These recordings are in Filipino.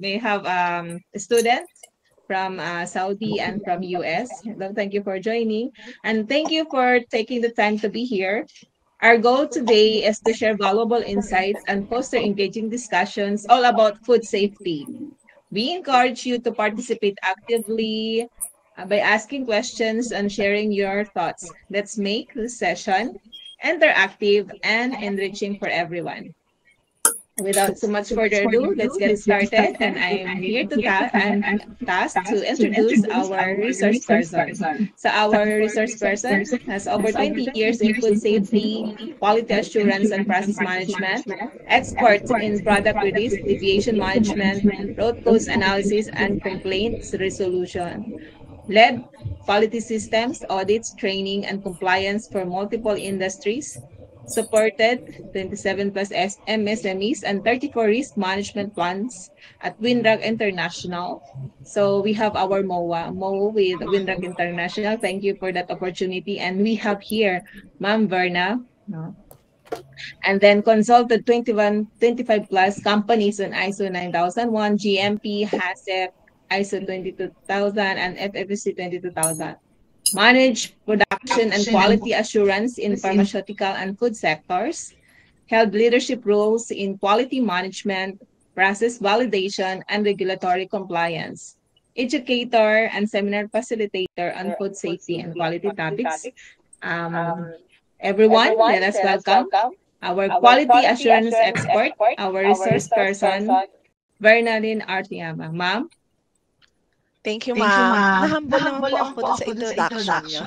may have a student from Saudi and from US. Hello, thank you for joining. And thank you for taking the time to be here. Our goal today is to share valuable insights and foster engaging discussions all about food safety. We encourage you to participate actively by asking questions and sharing your thoughts. Let's make this session interactive and enriching for everyone. Without so much further ado, let's get started. And I'm here to I'm tasked to introduce our resource person. So our resource person has over 20 years in food safety, quality assurance, and process management, expert in product release, deviation management, root cause analysis, and complaints resolution. Led quality systems, audits, training, and compliance for multiple industries, supported 27 plus MSMEs and 34 risk management plans at Windrag International. So we have our Mo with Windrag International. Thank you for that opportunity. And we have here Ma'am Verna. No? And then consulted 25 plus companies on ISO 9001, GMP, HACCP, ISO 22000, and FFC 22000. Managed production and quality assurance in pharmaceutical and food sectors, held leadership roles in quality management, process validation, and regulatory compliance, educator and seminar facilitator on food safety and quality topics. Everyone, let us welcome our quality assurance expert, our resource person, Bernardine Artiama. Ma'am? Thank you, ma'am. Nahambol naman po ako dun sa introduction nyo.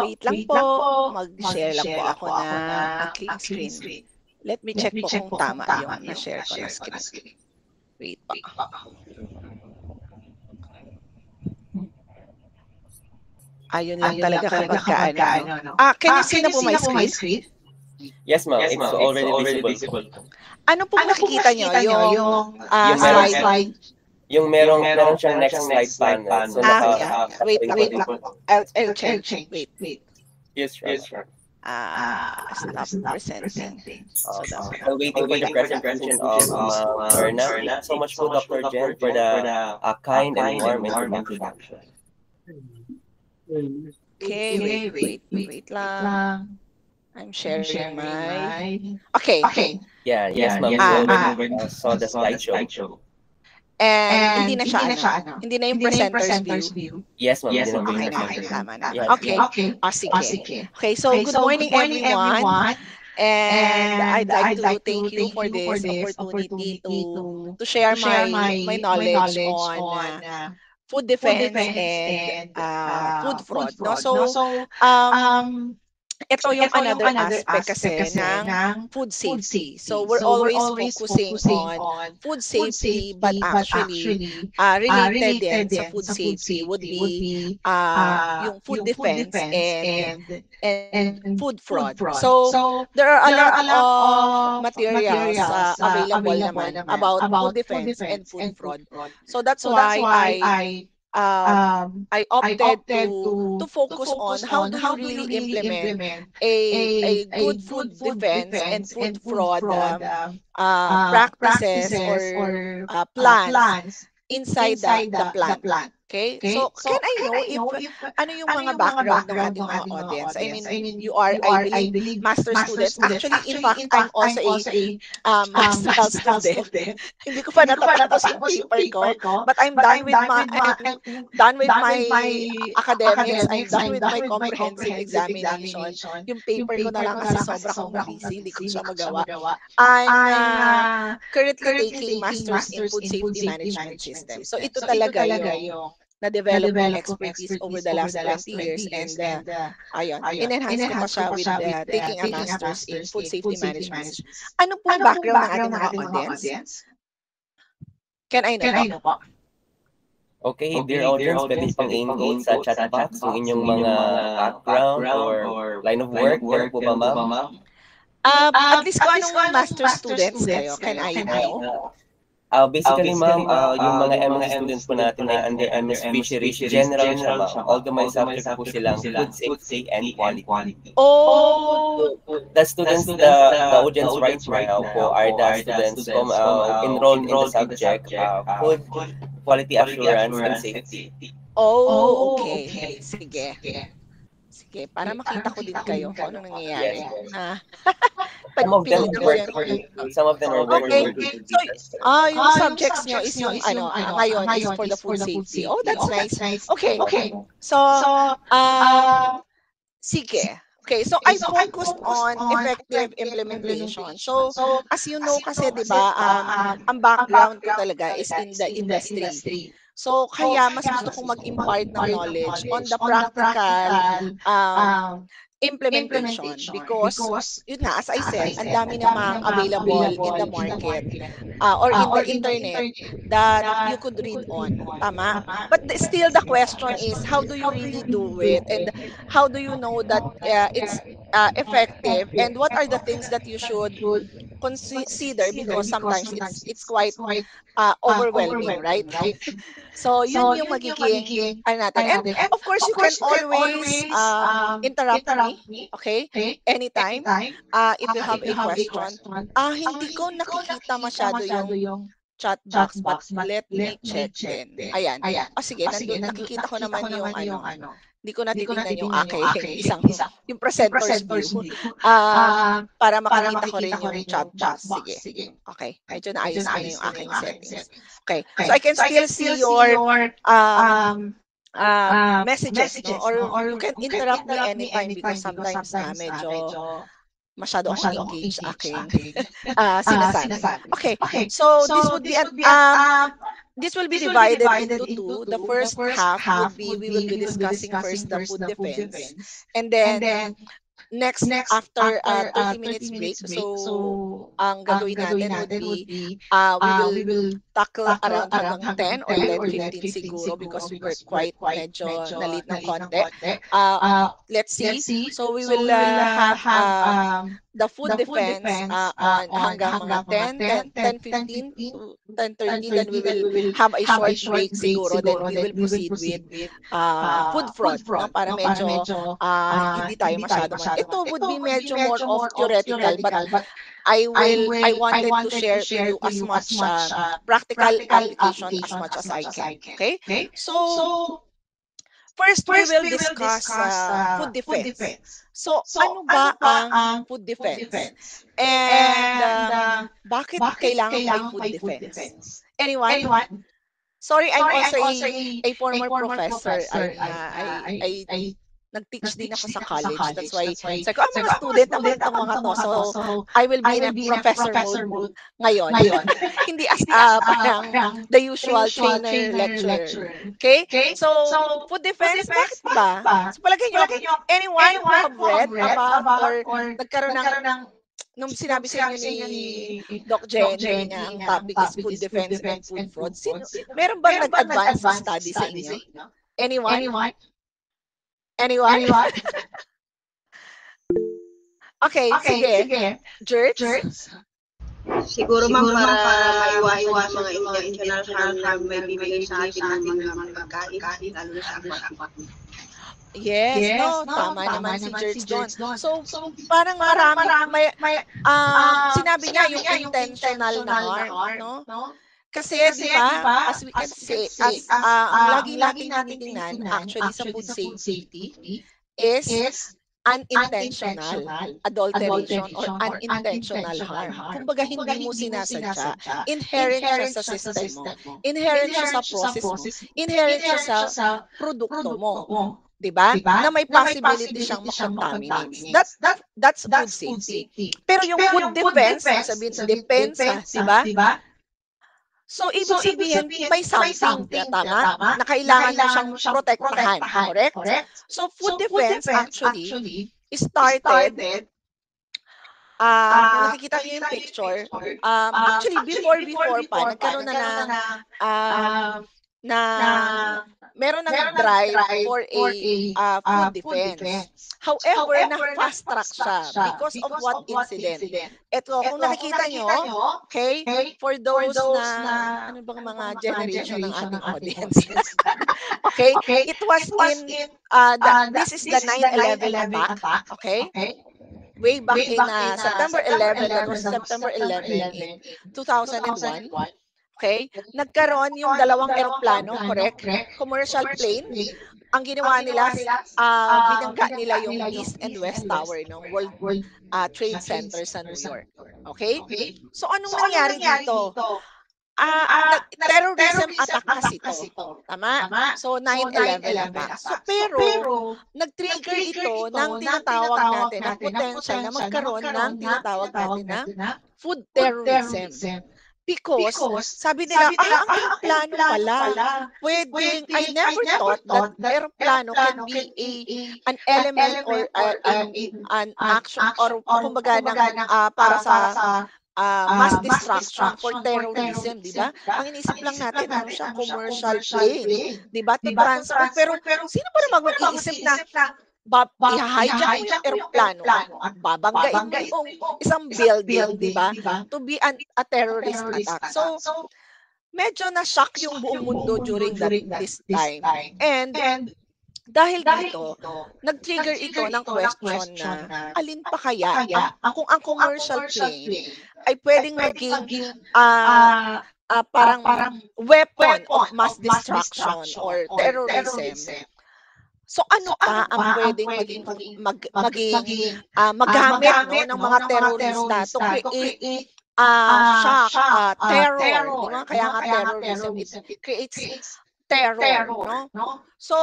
Wait lang po. Mag-share lang po ako ng aking screen. Let me check po kung tama yung na-share ko na screen. Wait pa. Ayun lang talaga kapag kaano. Can you see na po my screen? Yes, ma'am. It's already visible. Ano po nakikita nyo? Yung slide? Yung meron siyang next slide panel. So, wait lang. I'll check. Wait. Yes, sure. Stop presenting. So, I'm waiting for the presentation of Verna. Thank you so much to Dr. Jen for the kind and warm introduction. Okay, wait lang. I'm sharing my... Okay. Yeah, yes, ma'am. We saw the slideshow. And hindi na siya, hindi na yung presenter's view. Yes, ma'am. Okay, tama na. Okay. Sige. Okay, so good morning, everyone. And I'd like to thank you for this opportunity to share my knowledge on food defense and food fraud. No? So, ito yung another aspect kasi ng food safety. So, we're always focusing on food safety, but actually, related din sa food safety would be yung food defense and food fraud. So, there are a lot of materials available naman about food defense and food fraud. So, that's why I opted to focus on how do you really implement a good food defense and food fraud practices or plans inside the plant. Okay? So, can I know if ano yung mga background ng ating mga audience? I mean, you are, I believe, master students. Actually, in fact, I'm also a master's student. Hindi ko pa natatapos yung paper ko, but I'm done with my academics. I'm done with my comprehensive examination. Yung paper ko na lang kasi sobra akong busy. Hindi ko siya magawa. I'm currently taking master's in food safety management system. So, ito talaga yung na-develop yung expertise over the last 20 years and ayun, in-enhance ko pa siya with taking a master's in food safety management. Ano po background ng ating mga audience? Can I know po? Okay, dear audience, pwede pang in sa chat box yung inyong mga background or line of work. Meron po ba, ma'am? At least kung anong master's students kayo, can I know? Basically, ma'am, yung mga MSc students po natin ay under MS Fisheries, general siya, ma'am. Although may subject po silang food safety and quality. Oh, The students, the audience right now po are the students enrolled in the subject food quality assurance and safety. oh, okay. Sige. Sige, para makita ko din kayo kung ano nangyayari. Yes, ma'am. Ah, Some of them pinilit ko work. yan. Some of them are working Okay. with So, teachers. yung subjects nyo is yung ngayon is for the food safety. Oh, that's nice. Okay. So, sige. Okay, so I focused on effective implementation. So, as you know kasi, di ba, ang background ko talaga is in the industry. So, kaya mas gusto kong mag-impart ng knowledge on the practical implementation because, yun nga, as I said, ang dami namang available in the market or in the internet that you could read on. Tama? But still, the question is, how do you really do it? And how do you know that it's effective? And what are the things that you should consider? Because sometimes it's quite overwhelming, right? So, yun yung magiging natin. And of course, you can always interrupt me, okay? Anytime. If you have a question. Hindi ko nakikita masyado yung chat box, but let me check din. Ayan. Sige, nandun, nakikita ko naman yung hindi ko natitingnan yung aking yung presenter's view. Para makikita ko rin yung chat box. Sige. Okay. Medyo naayos ko na yung aking settings. Okay. So I can still see your messages, no? Or you can interrupt me anytime because sometimes medyo masyado akong engaged aking sinasabi. Okay. So this would be this will be divided into two. The first half would be, we will be discussing first the food defense. And then, next after 30 minutes break, so ang gagawin natin would be, we will tackle around hanggang 10 or 10:15 siguro because we were quite medyo nalit ng konti. Let's see. So we will have the food defense on hanggang mga 10:15 to 10:30. Then we will have a short break siguro. Then we will proceed with food fraud. No? Para medyo hindi tayo masyado. Ito would be medyo more of theoretical, but I wanted to share with you as much practical application as much as I can. Okay? So, first we will discuss food defense. So, ano ba ang food defense? And bakit kailangan may food defense? Anyone? Sorry, I'm also a former professor. I nag-teach din ako sa college. That's why, sabi ko, mga student naman itong mga to. So, I will be in a professor mode ngayon. Hindi as parang the usual trainer lecturer. Okay? So, food defense, bakit ba? So, palagay nyo, anyone who have read about or nagkaroon ng nung sinabi sa inyo ni Doc Jenny na ang topic is food defense and food fraud, meron bang nag-advance study sa inyo? Anyone? Okay, sige. Jerts? Siguro ma'am para maiwasan mga intentional harm na may bibigay sa atin ng mga pagkain, lalo sa aquatic. Yes, no, tama naman si Jerts John. So, parang marami, sinabi niya yung intentional na harm, no? Kasi, di ba, as we can say, ang lagi natin tinitingnan, actually, sa food safety, is unintentional adulteration or unintentional harm. Kumbaga, hindi mo sinasadya. Inherent siya sa system mo. Inherent siya sa process mo. Inherent siya sa produkto mo. Diba? Na may possibility siyang makontaminate. That's food safety. Pero yung food defense, sabihin, depensa, diba? So, ibig sabihin, may something, tama, na kailangan mo siyang protektahan, correct? So, food defense actually started, nakikita niyo yung picture, actually, before pa, nagkaroon na meron ng drive for a food defense. However, na-fast track siya because of what incident? Ito, kung nakikita nyo, okay, for those na, ano bang mga generation ng ating audience? Okay, it was in, this is the 9/11 attack, okay? Way back in September 11, that was September 11 in 2001. Okay? Nagkaroon yung dalawang eroplano, correct? Commercial plane. Ang ginawa nila, binangga nila yung East and West Tower ng World Trade Center sa New York. Okay? So, anong nangyari dito? Terrorism attack kasi ito. Tama? So, 9/11 attack. So, pero, nag-trigger ito ng tinatawag natin na potential na magkaroon ng tinatawag natin na food terrorism. Because, sabi nila, ang plano pala, pwedeng, I never thought that aeroplano can be an element or an action or kumbaga para sa mass destruction for terrorism, di ba? Ang inisip lang natin, ano siya, commercial plane, di ba, to transport. Pero, sino pa naman mag-iisip na i-hijack mo yung aeroplano at babanggain mo yung isang building, di ba? To be a terrorist attack. So, medyo na-shock yung buong mundo during this time. And dahil dito, nag-trigger ito ng question na alin pa kaya kung ang commercial plane ay pwedeng maging parang weapon of mass destruction or terrorism. So ano pa ang pwedeng magamit ng mga terorista to create shock, terror, di ba? Kaya nga terrorism, it creates terror, no? So,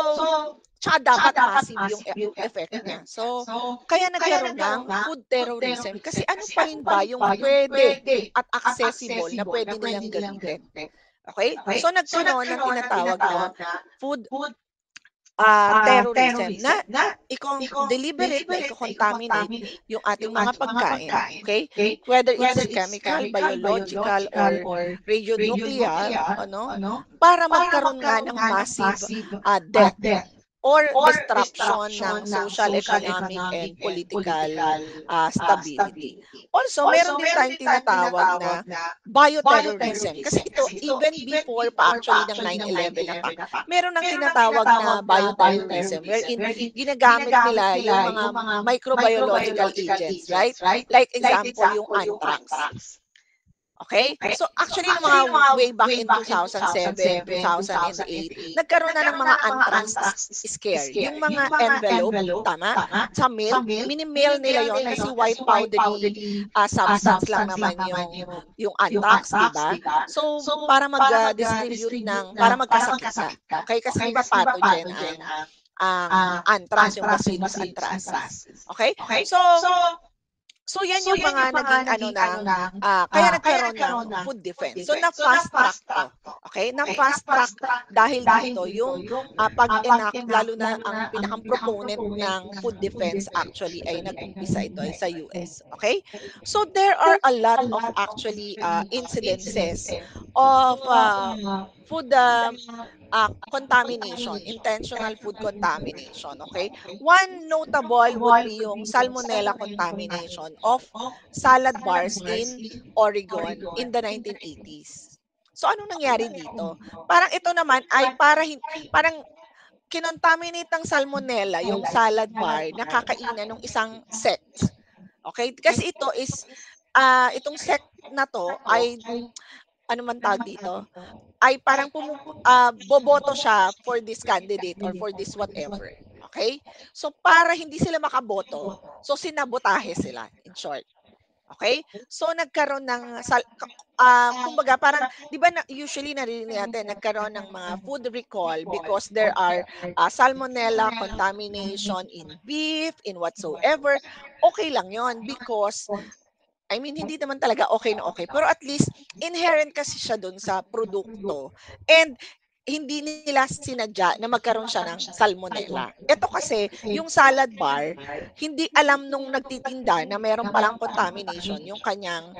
tsaka dapat massive yung effect niya. So, kaya nagkaroon ng food terrorism kasi ano pa rin ba yung pwede at accessible na pwede nilang gamitin. Okay? So, nagkaroon ng tinatawag na food terrorism na deliberate na i-contaminate yung ating mga pagkain, okay? Whether it's chemical, biological, or radionuclear, para magkaroon nga ng massive death or disruption ng social, economic, and political stability. Also, meron din tayong tinatawag na bioterrorism. Kasi ito, even before pa actually ng 9/11 attack, meron ng tinatawag na bioterrorism wherein ginagamit nila yung mga microbiological agents, right? Like example, yung anthrax. Okay? So actually, yung mga way back in 2007, 2008, nagkaroon na ng mga anthrax scare. Yung mga envelope, tama? Sa mail, mini-mail nila yon kasi white powdery substance lang naman yung anthrax, diba? So, para mag-distribute para magkasakit ka. Okay? Kasi iba pathogen ang anthrax, yung bacillus anthracis. Okay? So, yan yung mga naging kaya nagkaroon ng food defense. So, na-fast track to. Okay? Na-fast track dahil dito yung pag-enact, lalo na ang pinakang proponent ng food defense actually ay nag-umpisa ito ay sa US. Okay? So, there are a lot of actually incidences of food contamination, intentional food contamination, okay? One notable would be yung salmonella contamination of salad bars in Oregon in the 1980s. So, anong nangyari dito? Parang ito naman ay parang kinontaminate ng salmonella yung salad bar na kakainan ng isang sect. Okay? Kasi ito is, itong sect na to ay, ano man tawag dito, ay parang boboto siya for this candidate or for this whatever. Okay? So, para hindi sila makaboto, so sinabotahe sila, in short. Okay? So, nagkaroon ng, kumbaga, parang, di ba usually narinig natin, nagkaroon ng mga food recall because there are salmonella contamination in beef, in whatsoever. Okay lang yon because I mean, hindi naman talaga okay na okay. Pero at least, inherent kasi siya dun sa produkto. And hindi nila sinadya na magkaroon siya ng salmonella. Ito kasi, yung salad bar, hindi alam nung nagtitinda na meron palang contamination yung kanyang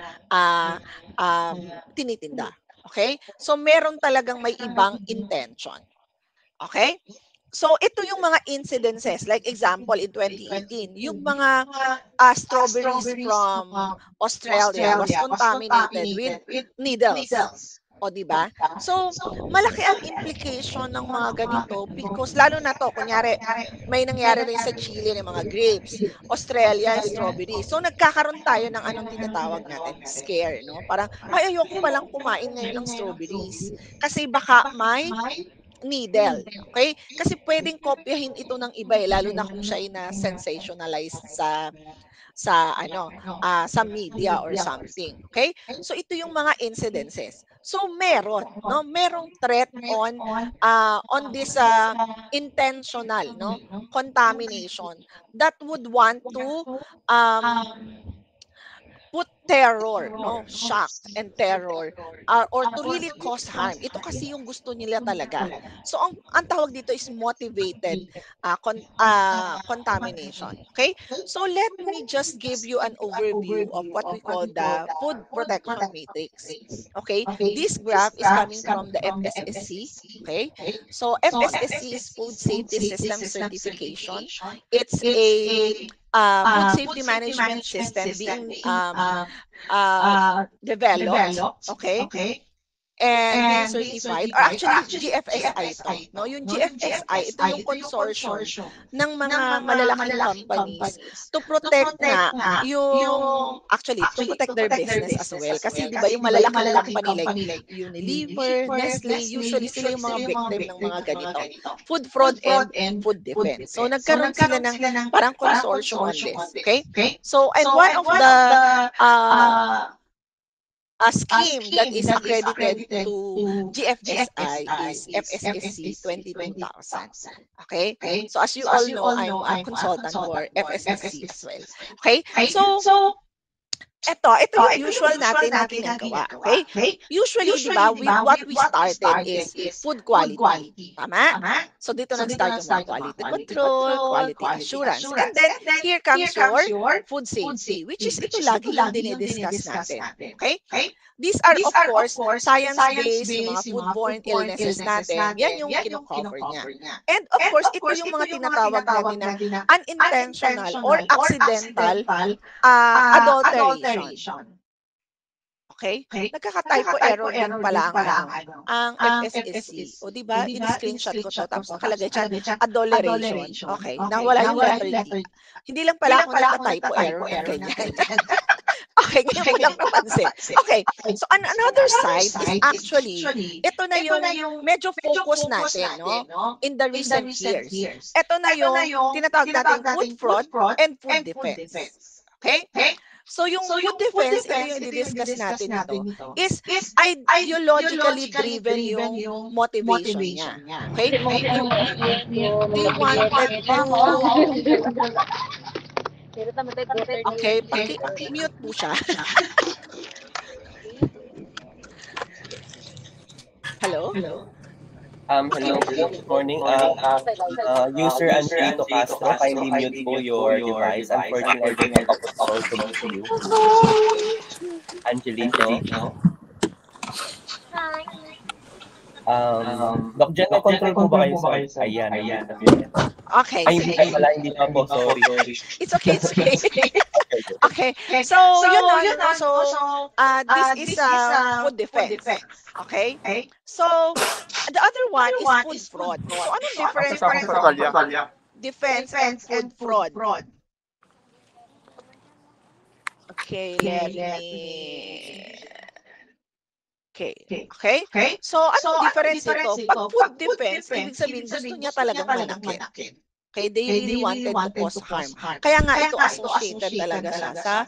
tinitinda. Okay? So, meron talagang may ibang intention. Okay? So, ito yung mga incidences. Like example, in 2018, yung mga strawberries from Australia was contaminated with needles. O, di ba? So, malaki ang implication ng mga ganito because lalo na to, kunyari, may nangyari rin sa Chile ng mga grapes, Australia, strawberry. So, nagkakaroon tayo ng anong tinatawag natin, scare, no? Parang, ay, ayoko palang kumain ngayon ng strawberries. Kasi baka may needle. Okay? Kasi pwedeng kopyahin ito ng iba lalo na kung siya ay na-sensationalized sa media or something. Okay? So ito yung mga incidences. So merong threat on this intentional contamination that would want to put terror, shock and terror, or to really cause harm. Ito kasi yung gusto nila talaga. So, ang tawag dito is motivated contamination. Okay? So, let me just give you an overview of what we call the food protection matrix. Okay? This graph is coming from the FSSC. Okay? So, FSSC is Food Safety System Certification. It's a food safety management system being developed, okay? And being certified, or actually GFSI ito, no? Yung GFSI, ito yung consortium ng mga malalaking companies to protect to protect their business as well. Kasi di ba yung malalaking company like Unilever, Nestle, usually sila yung mga victim ng mga ganito. Food fraud and food defense. So nagkaroon sila ng parang consortium on this, okay? So, and one of the a scheme that is accredited to GFSI is FSSC 22000. Okay? So as you all know, I'm a consultant for FSSC as well. Okay? So ito yung usual natin na ginagawa. Okay? Usually, di ba, what we started is food quality. Tama? So, dito nag-start yung mga quality control, quality assurance. And then, here comes your food safety, which is ito lagi lang dinidiscuss natin. Okay? These are, of course, science-based, yung mga foodborne illnesses natin. Yan yung kino-cover niya. And, of course, ito yung mga tinatawag natin na unintentional or accidental adulteration. Okay? Nagkaka-typo error din pala ang FSSC. O di ba? In-screenshot ko to. Tapos nakalagay siya, adulteration. Okay. Nawala yung letter D. Hindi lang pala ako nagka-typo error. Ganyan. Okay, ngayon ko lang napansin. Okay, so another side is actually, ito na yung medyo focus natin, in the recent years. Ito na yung tinatawag natin food fraud and food defense. Okay? So yung food defense, ito yung i-discuss natin ito, is ideologically driven yung motivation niya. Okay? They wanted to... Okay, mute po siya. Hello? Hello, good morning. User Angelito Castro, kindly mute po your device. Unfortunately, I cannot also mute you. Angelito. Doc Jen, control po ba kayo sa... Ayan. Okay. Ay, hindi pa po, sorry. It's okay. Okay. So, this is food defense. Okay? So, the other one is food fraud. So, anong difference between defense and food fraud? Okay, let me... Okay. So, anong difference ito? Pag food defense, ibig sabihin, gusto niya talagang manakit. Okay, they really wanted to cause harm. Kaya nga ito associated talaga siya sa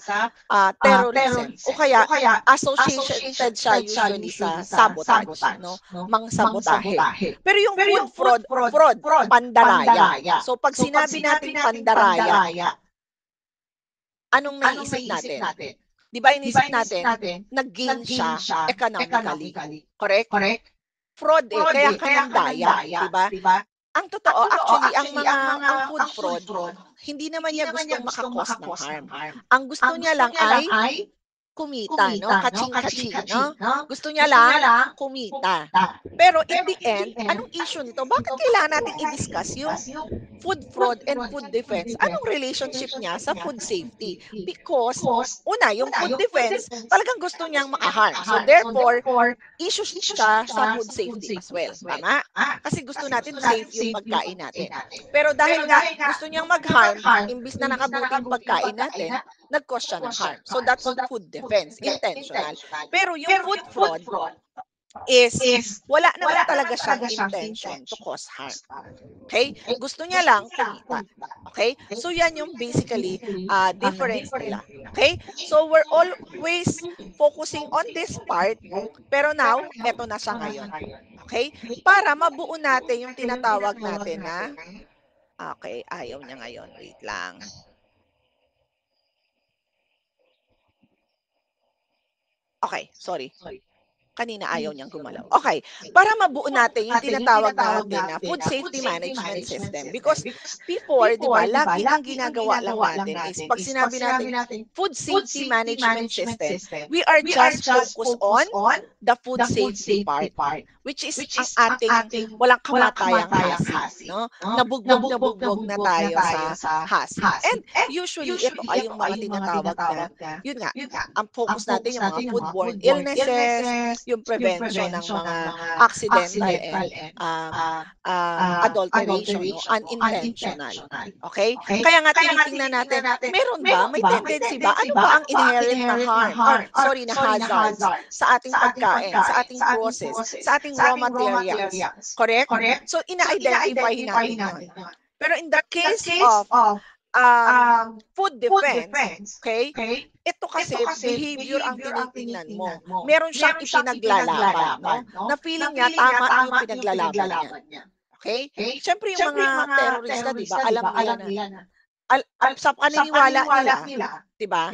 terrorism. O kaya associated siya usually sa sabotage, mang-sabotahe. Pero yung food fraud, pandaraya. So pag sinabi natin pandaraya, anong naisip natin? Di ba inisip natin, nag-gain siya economically. Correct? Fraud kaya ka ng daya. Di ba? Ang totoo, actually, ang food fraud, hindi naman niya gustong makakos ng harm. Ang gusto niya lang ay kumita, no? Kaching-kaching, no? Gusto niya lang kumita. Pero in the end, anong issue nito? Bakit kailangan natin i-discuss yung food fraud and food defense? Anong relationship niya sa food safety? Because, una, yung food defense, talagang gusto niyang makaharm. So therefore, issue siya sa food safety as well. Tama? Kasi gusto natin safe yung pagkain natin. Pero dahil nga gusto niyang mag-harm, imbis na nakabuti yung pagkain natin, nag-cause siya ng harm. So that's food defense, intentional. Pero yung food fraud is wala naman talaga siyang intention to cause harm. Okay? Gusto niya lang kumita. Okay? So yan yung basically difference nila. Okay? So we're always focusing on this part, pero now, eto na siya ngayon. Okay? Para mabuo natin yung tinatawag natin na okay, ayaw niya ngayon. Wait lang. Okay, sorry. Kanina ayaw niyang gumalaw. Okay, para mabuo natin yung tinatawag natin na food safety management system. Because before, di ba, lagi ang ginagawa lang natin is pag sinabi natin food safety management system, we are just focused on the food safety part, which is ang ating walang kamatayang HACCP. No? Nabugbog na tayo sa HACCP. And usually, ito ay yung mga tinatawag na, yun nga, ang focus natin yung mga foodborne illnesses, yung prevention ng mga accidental and adulteration, no? Unintentional. Okay? Kaya nga tinitingnan natin, meron ba, may tendency ba, ano ba ang inherent na harm, na hazards sa ating pagkain, sa ating process, sa ating raw materials. Correct? So, ina-identify natin yun. Pero in the case of food defense, okay, ito kasi behavior ang tinitingnan mo. Meron siyang ipinaglalaban, no? Na feeling niya tama yung pinaglalaban niya. Okay? Siyempre yung mga terorista, di ba, alam nila na sa paniniwala nila, di ba,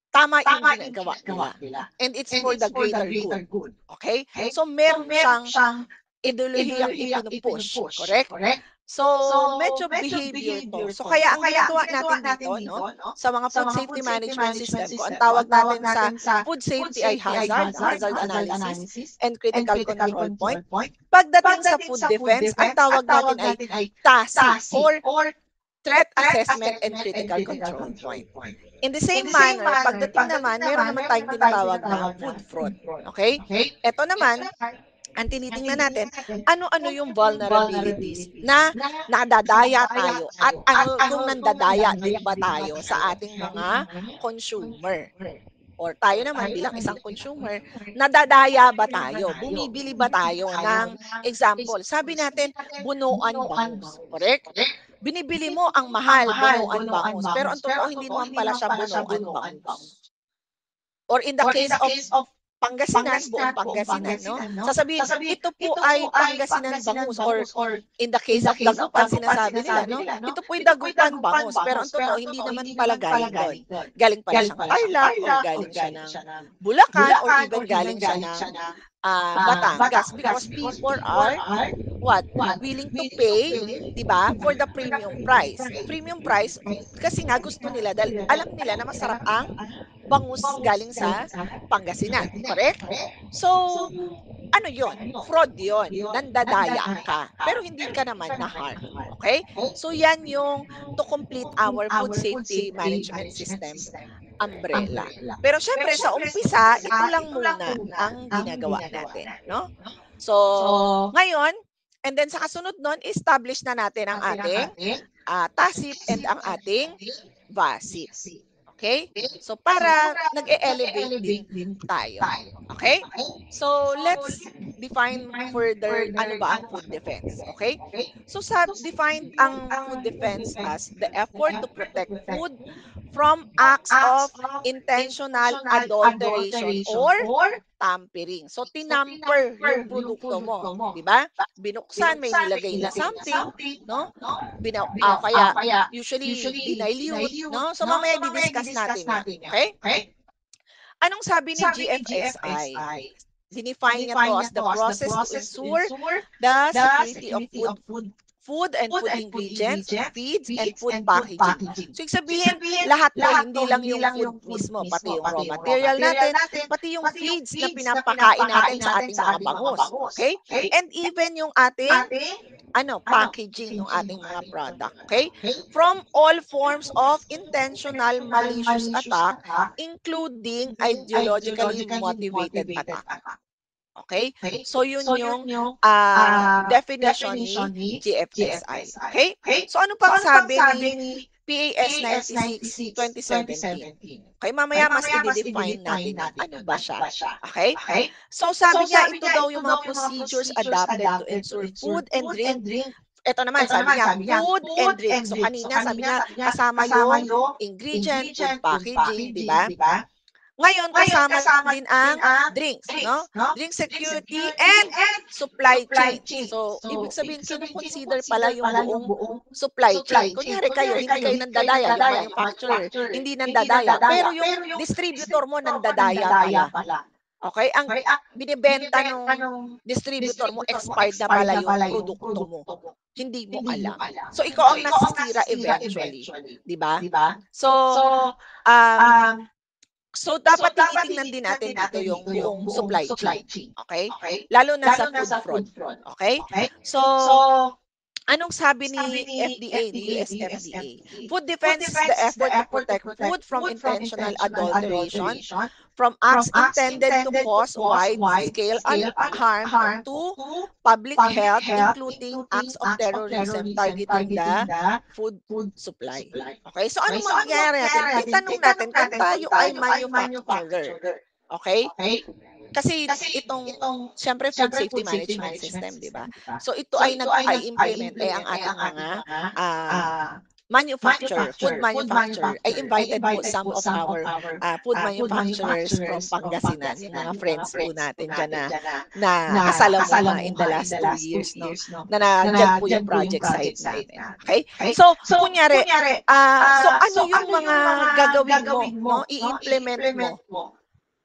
tama yung ginagawa nila. And it's for the greater good. Okay? So, meron siyang ideolohiyang ipinupush. Correct? So, medyo behavior to. So, kaya ang ginagawa natin dito, no, sa mga food safety management system, kung ang tawag natin sa food safety ay hazard analysis, and critical control point. Pagdating sa food defense, ang tawag natin ay TASI, or threat assessment and critical control point. In the same manner, pagdating naman, meron naman tayong tinatawag na food fraud. Okay? Ito naman, ang tinitingnan natin, ano-ano yung vulnerabilities na nadadaya tayo at ano kung nandadaya din ba tayo sa ating mga consumer. Or tayo naman bilang isang consumer, nadadaya ba tayo? Bumibili ba tayo ng example? Sabi natin, bunuan bangus. Correct? Binibili mo ang mahal, bunuan bangus. Pero ang totoo, hindi naman pala siya bunuan bangus. Or in the case of Pangasinan, buong Pangasinan, no? Sasabihin, ito po ay Pangasinan bangus, or in the case of Dagupan, sinasabi nila, no? Ito po ay Dagupan bangus, pero ang totoo, hindi naman pala galing doon. Galing pala siyang Tarlac, or galing siya ng Bulacan, or even galing siya ng Batangas, because people are willing to pay, di ba, for the premium price. Premium price, kasi nga gusto nila, dahil alam nila na masarap ang bangus galing sa Pangasinan. Correct? So, ano yun? Fraud yun. Nandadaya ka. Pero hindi ka naman na-harm. Okay? So, yan yung to complete our food safety management system umbrella. Pero syempre, sa umpisa, ito lang muna ang ginagawa natin. No? So, ngayon, and then sa kasunod nun, establish na natin ang ating TASIP and ang ating VASIP. Okay? So, para nag-e-elevate din tayo. Okay? So, let's define further ano ba ang food defense. Okay? So, define ang food defense as the effort to protect food from acts of intentional adulteration or tampering. So, tinamper yung produkto mo. Diba? Binuksan, may nilagay na something, no? Kaya, usually, dinilute, no? So, mamaya di-discuss natin yan. Okay? Anong sabi ni GFSI? Dinefine niya to as the process to ensure the security of food food and food ingredients, feeds, and food packaging. So, sabihin, lahat to, hindi lang yung food mismo, pati yung raw material natin, pati yung feeds na pinapakain natin sa ating mga bangus. Okay? And even yung ating packaging ng ating mga product. Okay? From all forms of intentional malicious attack, including ideologically motivated attack. Okay? So, yun yung definition ni GFSI. Okay? So, ano pang sabi ni PAS 96, 2017? Okay, mamaya mas i-define natin ano ba siya. Okay? So, sabi niya, ito daw yung mga procedures adapted to ensure food and drink. Ito naman, sabi niya, food and drink. So, kanina, sabi niya, kasama yung ingredient, food packaging, di ba? Ngayon, kasama din ang drinks, no? Drink security and supply chain. So, ibig sabihin, consider pala yung buong supply chain. Kunyari kayo, hindi kayo nandadaya, yung manufacturer, hindi nandadaya. Pero yung distributor mo nandadaya pala. Okay? Ang binibenta ng distributor mo, expired na pala yung produkto mo. Hindi mo alam. So, ikaw ang nasisira eventually. Diba? So, dapat tinitingnan din natin dito yung buong supply chain. Okay? Lalo na sa food fraud. Okay? So, anong sabi ni FDA, ni US FDA? Food defense is the effort to protect food from intentional adulteration, from acts intended to cause wide-scale harm to public health, including acts of terrorism targeting the food supply. Okay? So, anong mangyayari natin? Itanong natin kung tayo ay manufacturer. Okay? Kasi itong, siyempre, food safety management system, di ba? So, ito ay nag-implement ang ating mga food manufacturer. I invited po some of our food manufacturers from Pangasinan, yung mga friends po natin dyan na kasalamuha in the last 2 years, no? Na dyan po yung project site natin. Okay? So, kunyari, so ano yung mga gagawin mo, no? I-implement mo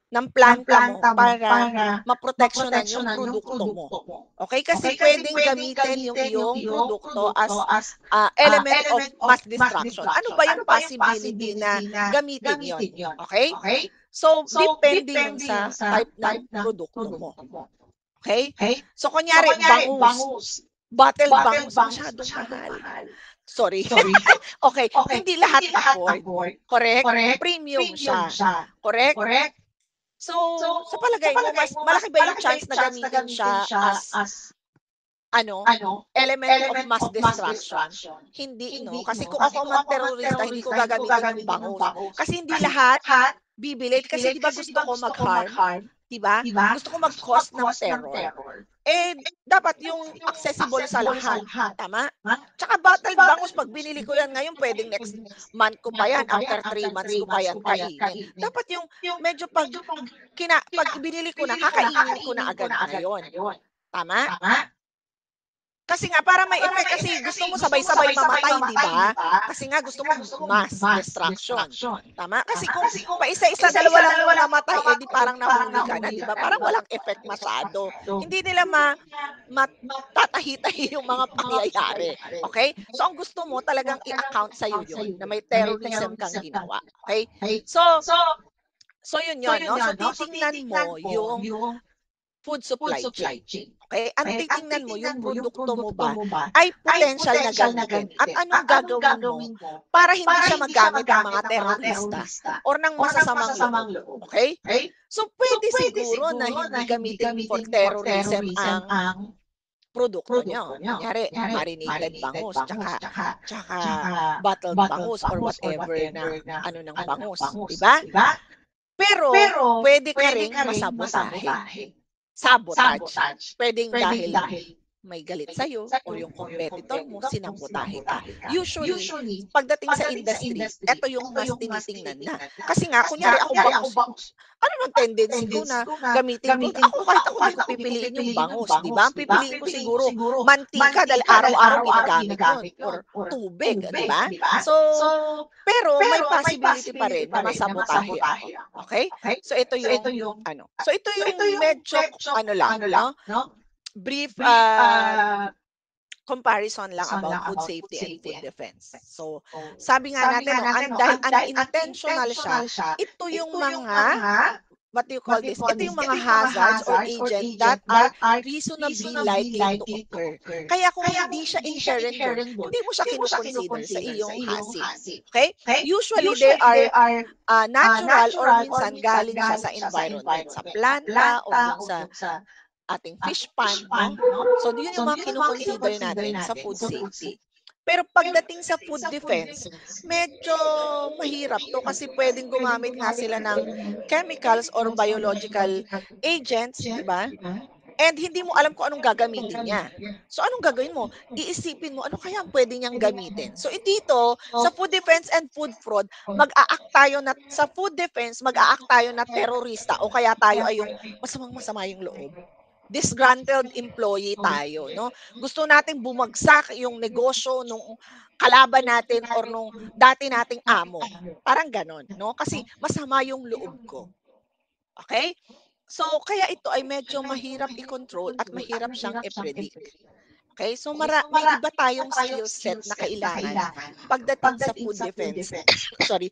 ng planta mo para maproteksyonan yung produkto mo. Okay? Kasi pwedeng gamitin yung iyong produkto as element of mass destruction. Ano ba yung possibility na gamitin yun? Okay? So, depende yun sa type ng produkto mo. Okay? So, kunyari, bangus. Bottled bangus, masyadong mahal. Sorry. Okay. Hindi lahat afford. Correct? Premium siya. Correct? So, sa palagay mo, mas malaki ba yung chance na gamitin siya as element of mass destruction? Hindi, no? Kasi kung ako man terorista, hindi ko gagamitin yung bangus. Kasi hindi lahat bibili. Kasi di ba gusto ko mag-harm? Di ba? Gusto ko mag-cause ng terror. Dapat yung accessible sa lahat. Tama? Tsaka bottled bangus, pag binili ko yan ngayon, pwedeng next month ko pa yan, after 3 months ko pa yan kainin. Dapat yung medyo pag binili ko na, kakainin ko na agad ngayon. Tama? Kasi nga, para may effect, kasi gusto mo sabay-sabay mamatay, di ba? Kasi nga, gusto mo mass destruction. Tama? Kasi kung pa-isa-isa, dalawa lang yung namatay, di parang nahuli ka na, di ba? Parang walang effect masyado. Hindi nila matatahi-tahi yung mga pangyayari. Okay? So, ang gusto mo talagang i-account sa'yo yun, na may terrorism kang ginawa. Okay? So yun, no? So, titingnan mo yung food supply chain. Okay? Ang titingnan mo, yung produkto mo ba ay potential na gamitin. At anong gagawin mo para hindi siya magamit ng mga terorista or ng masasamang loob. Okay? So, pwede siguro na hindi gamitin for terrorism ang produkto nyo. Kunyari, marinated bangus, tsaka bottled bangus or whatever na ng bangus. Diba? Pero, pwede ka rin masabotahe. Sabotage. Pwedeng dahil may galit sa'yo o yung competitor mo, sinabotahe ka. Usually, pagdating sa industry, ito yung mas tinitingnan na. Kasi nga, kunyari ako bangus, ano ang tendency ko na gamitin ko? Ako kahit ako hindi ko pipiliin yung bangus, di ba? Ang pipiliin ko siguro mantika dahil araw-araw ginagamit yun or tubig, di ba? So, pero may possibility pa rin na masabotahe ako. Okay? So, ito yung So, ito yung medyo, brief comparison lang about food safety and food defense. So, sabi nga natin, no, dahil unintentional siya, ito yung mga, what do you call this? Ito yung mga hazards or agents that are reasonably likely to occur. Kaya kung hindi siya inherent doon, hindi mo siya kinukonsider sa iyong hazard. Okay? Usually, they are natural or minsan galing siya sa environment, sa planta o dun sa ating fish pond, no? So, yun yung mga kinukonsider natin sa food safety. Pero pagdating sa food defense, medyo mahirap to kasi pwedeng gumamit nga sila ng chemicals or biological agents, di ba? And hindi mo alam kung anong gagamitin niya. So, anong gagawin mo? Iisipin mo, ano kaya ang pwede niyang gamitin? So, dito, sa food defense and food fraud, mag-a-act tayo na, sa food defense, mag-a-act tayo na terorista o kaya tayo ay yung masamang-masama yung loob. Disgruntled employee tayo, no? Gusto nating bumagsak yung negosyo nung kalaban natin or nung dati nating amo. Parang ganon, no? Kasi masama yung loob ko. Okay? So, kaya ito ay medyo mahirap i-control at mahirap siyang i-predict. Okay? So, may iba tayong skill set na kailangan pagdating sa food defense. Sorry.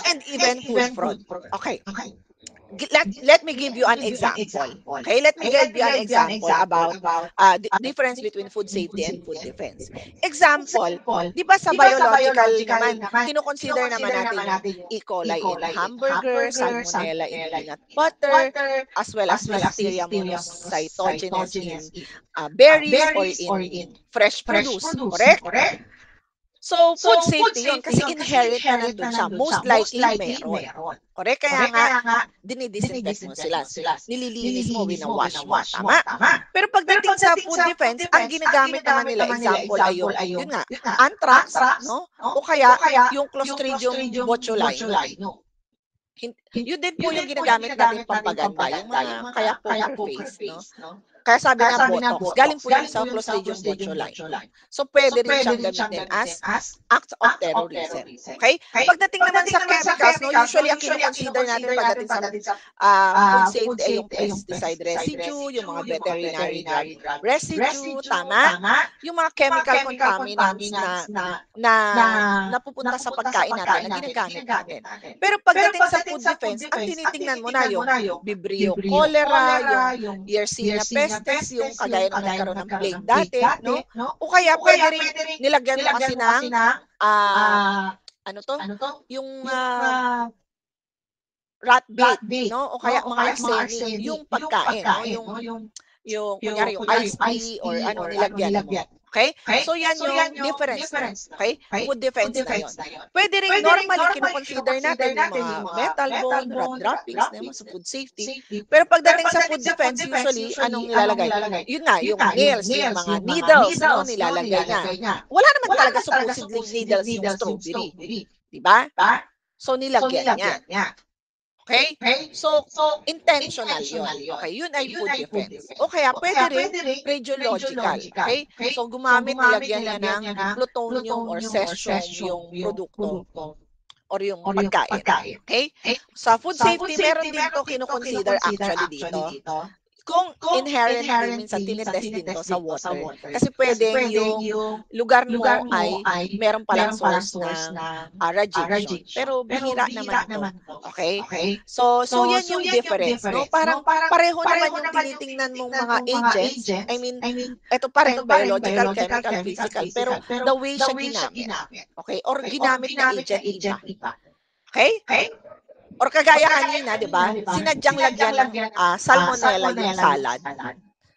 And even food fraud. Okay. Let me give you an example. Okay, let me give you an example about the difference between food safety and food defense. Example, di ba sa biological naman, kinoconsider naman natin yung E. coli in hamburger, salmonella in peanut butter, as well as Listeria monocytogenes in berries or in fresh produce. Correct? So, food safety yun kasi inherent na nandun siya. Most likely meron. Correct? Kaya nga, dinidisinfect mo sila. Nililinis mo, winawash mo. Tama? Pero pagdating sa food defense, ang ginagamit naman nila, example ay yun nga, anthrax, no? O kaya yung Clostridium botulinum. Yun din po yung ginagamit natin pampaganda, yung mga kaya poker face, no? Kaya sabi na botox, galing po yun sa Clostridium botulinum. So, pwede rin siyang gamitin as act of terrorism. Okay? Pagdating naman sa chemicals, no, usually ang kinoconsider natin pagdating sa food safety ay yung pesticide residue, yung mga veterinary drug residue, tama? Yung mga chemical contaminants na napupunta sa pagkain natin na ginagamit natin. Pero pagdating sa food defense, ang tinitingnan mo na yung Vibrio cholera, yung Yersinia pestis, yung kagaya ng nagkaroon ng plague dati, no? O kaya pwede rin nilagyan mo kasi ng ano to? Yung rat bait, no? O kaya mga arsenic, yung pagkain, no? Yung kunyari yung ice tea or ano nilagyan mo. Okay? So, yan yung difference. Okay? Food defense na yun. Pwede rin normally kinoconsider natin yung mga metal bone, rat droppings, sa food safety. Pero pagdating sa food defense, usually, anong nilalagay? Yun nga, yung nails, yung mga needles, no, nilalagay na. Wala naman talaga supposedly needles yung strawberry. Diba? So, nilagyan niya. Okay? So, intentional yun. Okay, yun ay food defense. O kaya, pwede rin radiological. Okay? So, nilagyan niya ng plutonium or cesium yung produkto or yung pagkain. Okay? Sa food safety, meron din ito kinoconsider actually dito. Kung inherent minsan tinitest din to sa water. Kasi pwedeng yung lugar mo ay meron palang source ng radiation. Pero bihira naman to. Okay? So yan yung difference. No? Parang pareho naman yung tinitingnan mong mga agents. I mean, ito pa rin, biological, chemical, physical. Pero the way siya ginamit. Okay? Or ginamit na agent iba. Okay? Or kagaya kanina, di ba? Sinadyang lagyan ng salmonella yung salad.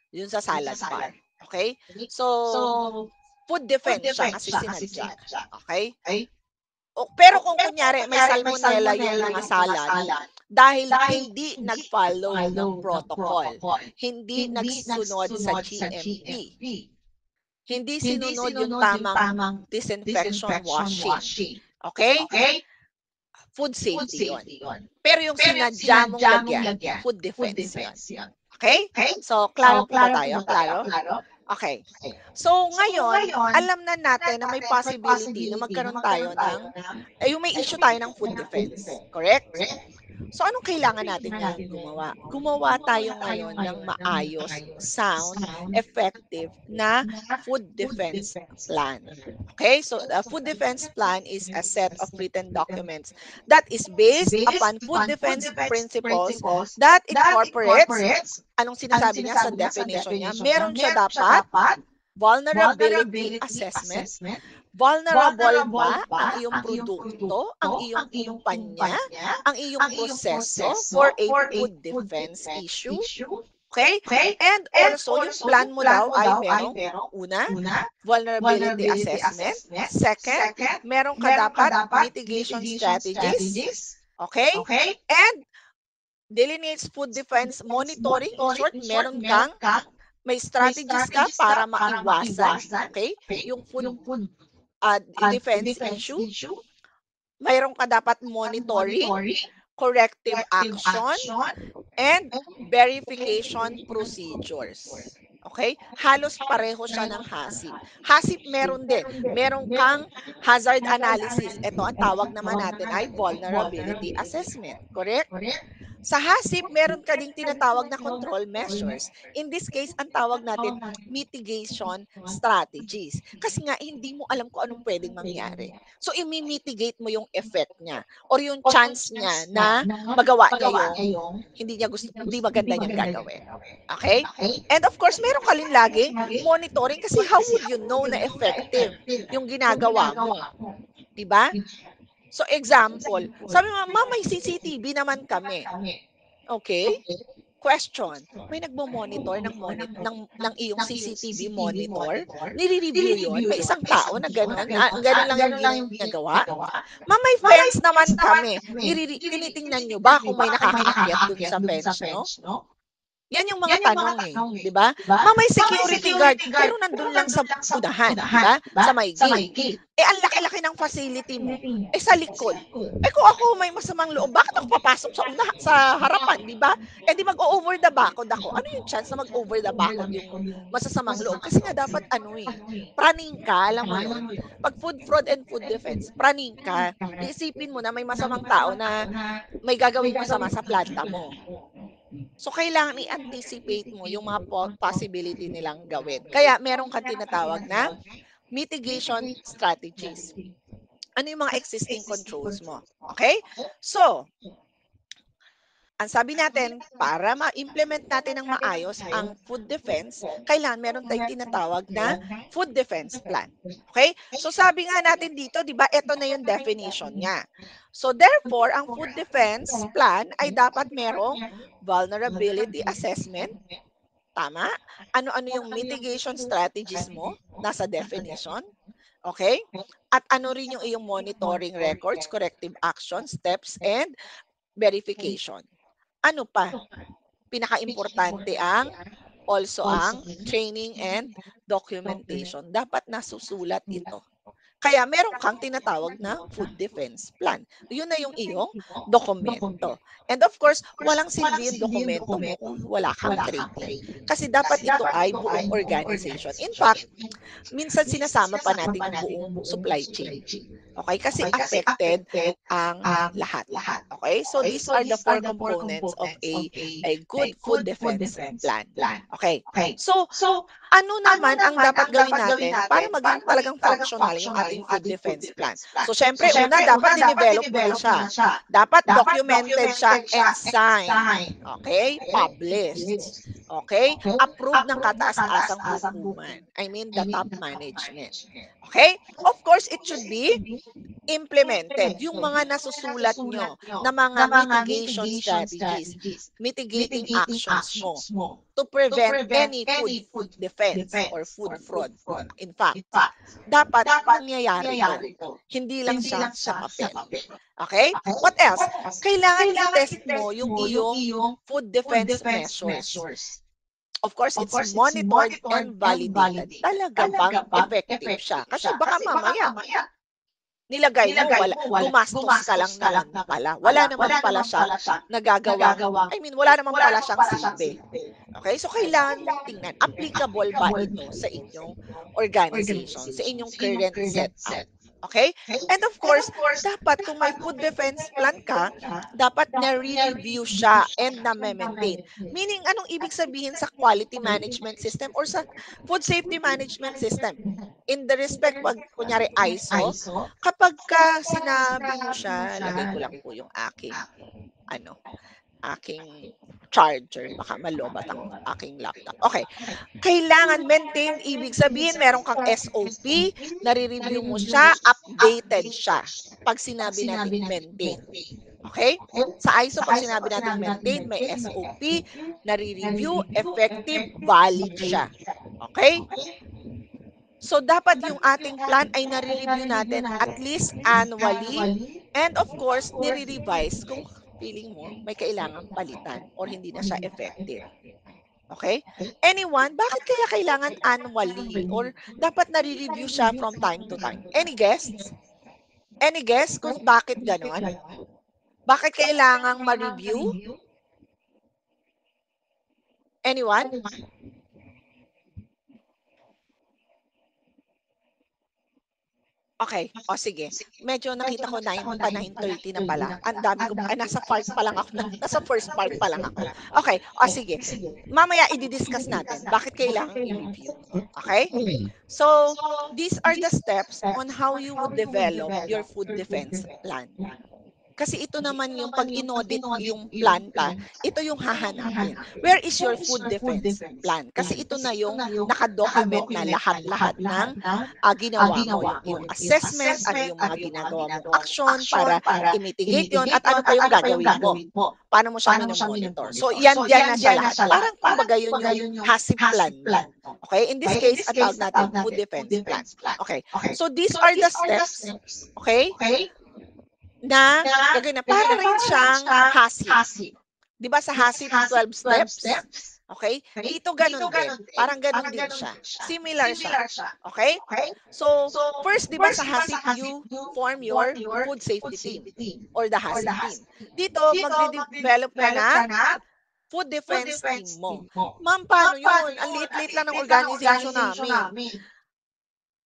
Yun sa salad bar. Okay? So, food defense siya kasi sinadya. Okay? Pero kung kunyari may salmonella yung mga salad, dahil hindi nag-follow ng protocol, hindi nagsunod sa GMP, hindi sinunod yung tamang disinfection washing. Okay? Food safety yun. Pero yung sinadya mong lagyan, food defense yun. Okay? So, klaro po ba tayo? Klaro? Okay. So, ngayon, alam na natin na may possibility na magkaroon tayo ng, yung may issue tayo ng food defense. Correct? So, anong kailangan natin ngayon gumawa? Gumawa tayo ngayon ng maayos, sound, effective na food defense plan. Okay? So, the food defense plan is a set of written documents that is based upon food defense principles that incorporates, anong sinasabi niya sa definition niya? Meron siya dapat vulnerability assessment. Vulnerable ba ang iyong produkto, ang iyong kumpanya, ang iyong proseso for a food defense issue? Okay? And also, yung plan mo daw ay merong una, vulnerability assessment. Second, meron ka dapat mitigation strategies. Okay? And delineates food defense monitoring. In short, meron kang may strategies ka para maiwasan, okay, yung food defense issue. Mayroon ka dapat monitoring, corrective action, and verification procedures. Okay? Halos pareho siya ng HACCP. HACCP meron din. Meron kang hazard analysis. Ito ang tawag naman natin ay vulnerability assessment. Correct? Sa HACCP, meron ka ding tinatawag na control measures. In this case, ang tawag natin mitigation strategies. Kasi nga, hindi mo alam kung anong pwedeng mangyari. So, i-mitigate mo yung effect niya or yung chance niya na magawa niya yung hindi maganda niyang gagawin. Okay? And of course, meron ka rin laging monitoring kasi how would you know na effective yung ginagawa mo? Diba? So, example, sabi mo, ma, may CCTV naman kami. Okay? Question, may nagmo-monitor ng iyong CCTV monitor? Nire-review yun? May isang tao na gano'n lang yung ginagawa? Ma, may fence naman kami. Tinitingnan nyo ba kung may nakakaakyat dun sa fence, no? Yan yung mga tanong di ba? Ma, may security guard, pero nandun lang sa unahan, di ba? Sa may gate. Ang laki-laki ng facility mo. Sa likod. Kung ako may masamang loob, bakit ako papasok sa harapan, di ba? Di mag-over the backod ako. Ano yung chance na mag-over the backod yung masasamang loob? Kasi nga dapat praning ka, alam mo yun. Pag food fraud and food defense, praning ka. Iisipin mo na may masamang tao na may gagawing masama sa planta mo. So, kailangan i-anticipate mo yung mga possibility nilang gawin. Kaya, meron kang tinatawag na mitigation strategies. Ano yung mga existing controls mo? Okay? So, ang sabi natin, para ma-implement natin ng maayos ang food defense, kailangan meron tayong tinatawag na food defense plan. Okay? So, sabi nga natin dito, di ba, ito na yung definition niya. So, therefore, ang food defense plan ay dapat merong vulnerability assessment. Tama? Ano-ano yung mitigation strategies mo? Nasa definition. Okay? At ano rin yung iyong monitoring records, corrective action, steps, and verification. Ano pa? Pinaka-importante ang training and documentation. Dapat nasusulat ito. Kaya meron kang tinatawag na food defense plan. Yun na yung iyong dokumento. And of course, walang silbi yung dokumento mo kung wala kang training. Kasi dapat ito ay buong organization. In fact, minsan sinasama pa natin yung buong supply chain. Okay? Kasi affected ang lahat. Okay? So these are the 4 components of a good food defense plan. Okay? So, ano naman ang dapat gawin natin para maging talagang functional yung ating food defense plan? So, syempre, una, dapat dinevelop mo siya. Dapat documented siya and signed. Okay? Published. Okay? Approved ng kataas-asang hukuman. I mean, the top management. Okay? Of course, it should be implemented. Yung mga nasusulat nyo na mga mitigation strategies, mitigating actions mo to prevent any food defense or food fraud. In fact, dapat nangyayari ito. Hindi lang siya sa papel. Okay? What else? Kailangan i-test mo yung iyong food defense measures. Of course, it's monitored and validated. Talaga bang effective siya? Kasi baka mamaya, nilagay mo, gumastos ka lang naman pala. Wala naman pala siya nagagawa. I mean, wala naman pala siyang silbi. Okay? So, kailangan mong tingnan, applicable ba ito sa inyong organization, sa inyong current setup. Okay? And of course, dapat kung may food defense plan ka, dapat na-review siya and na-maintain. Meaning, anong ibig sabihin sa quality management system or sa food safety management system? In the respect, pag kunyari ISO, kapag ka sinabi mo siya, lagay ko lang po yung aking charger, baka malobat ang aking laptop. Okay. Kailangan maintain, ibig sabihin meron kang SOP, nare-review mo siya, updated siya. Pag sinabi nating maintain. Okay? Sa ISO, pag sinabi nating maintain, may SOP, nare-review, effective, valid siya. Okay? So, dapat yung ating plan ay nare-review natin at least annually. And of course, nire-revise kung feeling mo may kailangang palitan or hindi na siya effective. Okay? Anyone, bakit kaya kailangan annually or dapat nare-review siya from time to time? Any guests? Any guests kung bakit ganon? Bakit kailangang ma-review? Anyone? Okay. O sige. Medyo nakita ko 9:30 na pala. Ang dami ko, nasa part pa lang ako. Nasa first part pa lang ako. Okay. O sige. Mamaya i-discuss natin. Bakit kailangan i-review? Okay? So, these are the steps on how you would develop your food defense plan. Kasi ito naman yung pag inaudit yung planta, ito yung hahanapin. Where is your food defense plan? Kasi ito na yung nakadocument na lahat-lahat ng ginawa mo. Yung assessment, ano yung mga ginagawa mong action para i-mitigate yun, at ano pa yung gagawin mo. Paano mo siya monitor. So, yan na siya lahat. Parang kumbaga yun yung HACCP plan. Okay? In this case, at tawag natin food defense plan. Okay. So, these are the steps. Okay? Na gagawin na para rin siyang HACCP. Di ba sa HACCP 12 steps? Okay? Dito ganun din. Parang ganun din siya. Similar siya. Okay? So, first, di ba sa HACCP, you form your food safety team or the HACCP team. Dito, magde-develop ka na food defense team mo. Ma'am, paano yun? Ang liit-liit lang ng organization namin.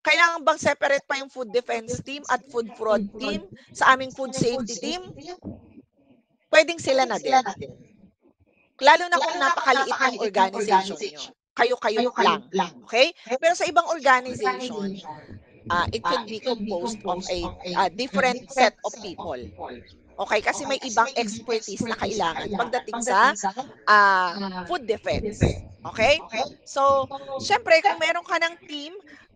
Kailangan bang separate pa yung food defense team at food fraud team sa aming food safety team? Pwedeng sila na din. Lalo na kung napakaliit ng organization nyo. Kayo-kayo lang. Okay? Pero sa ibang organization, it could be composed of a different set of people. Okay? Kasi may ibang expertise na kailangan pagdating sa food defense. Okay? So, syempre, kung meron ka ng team,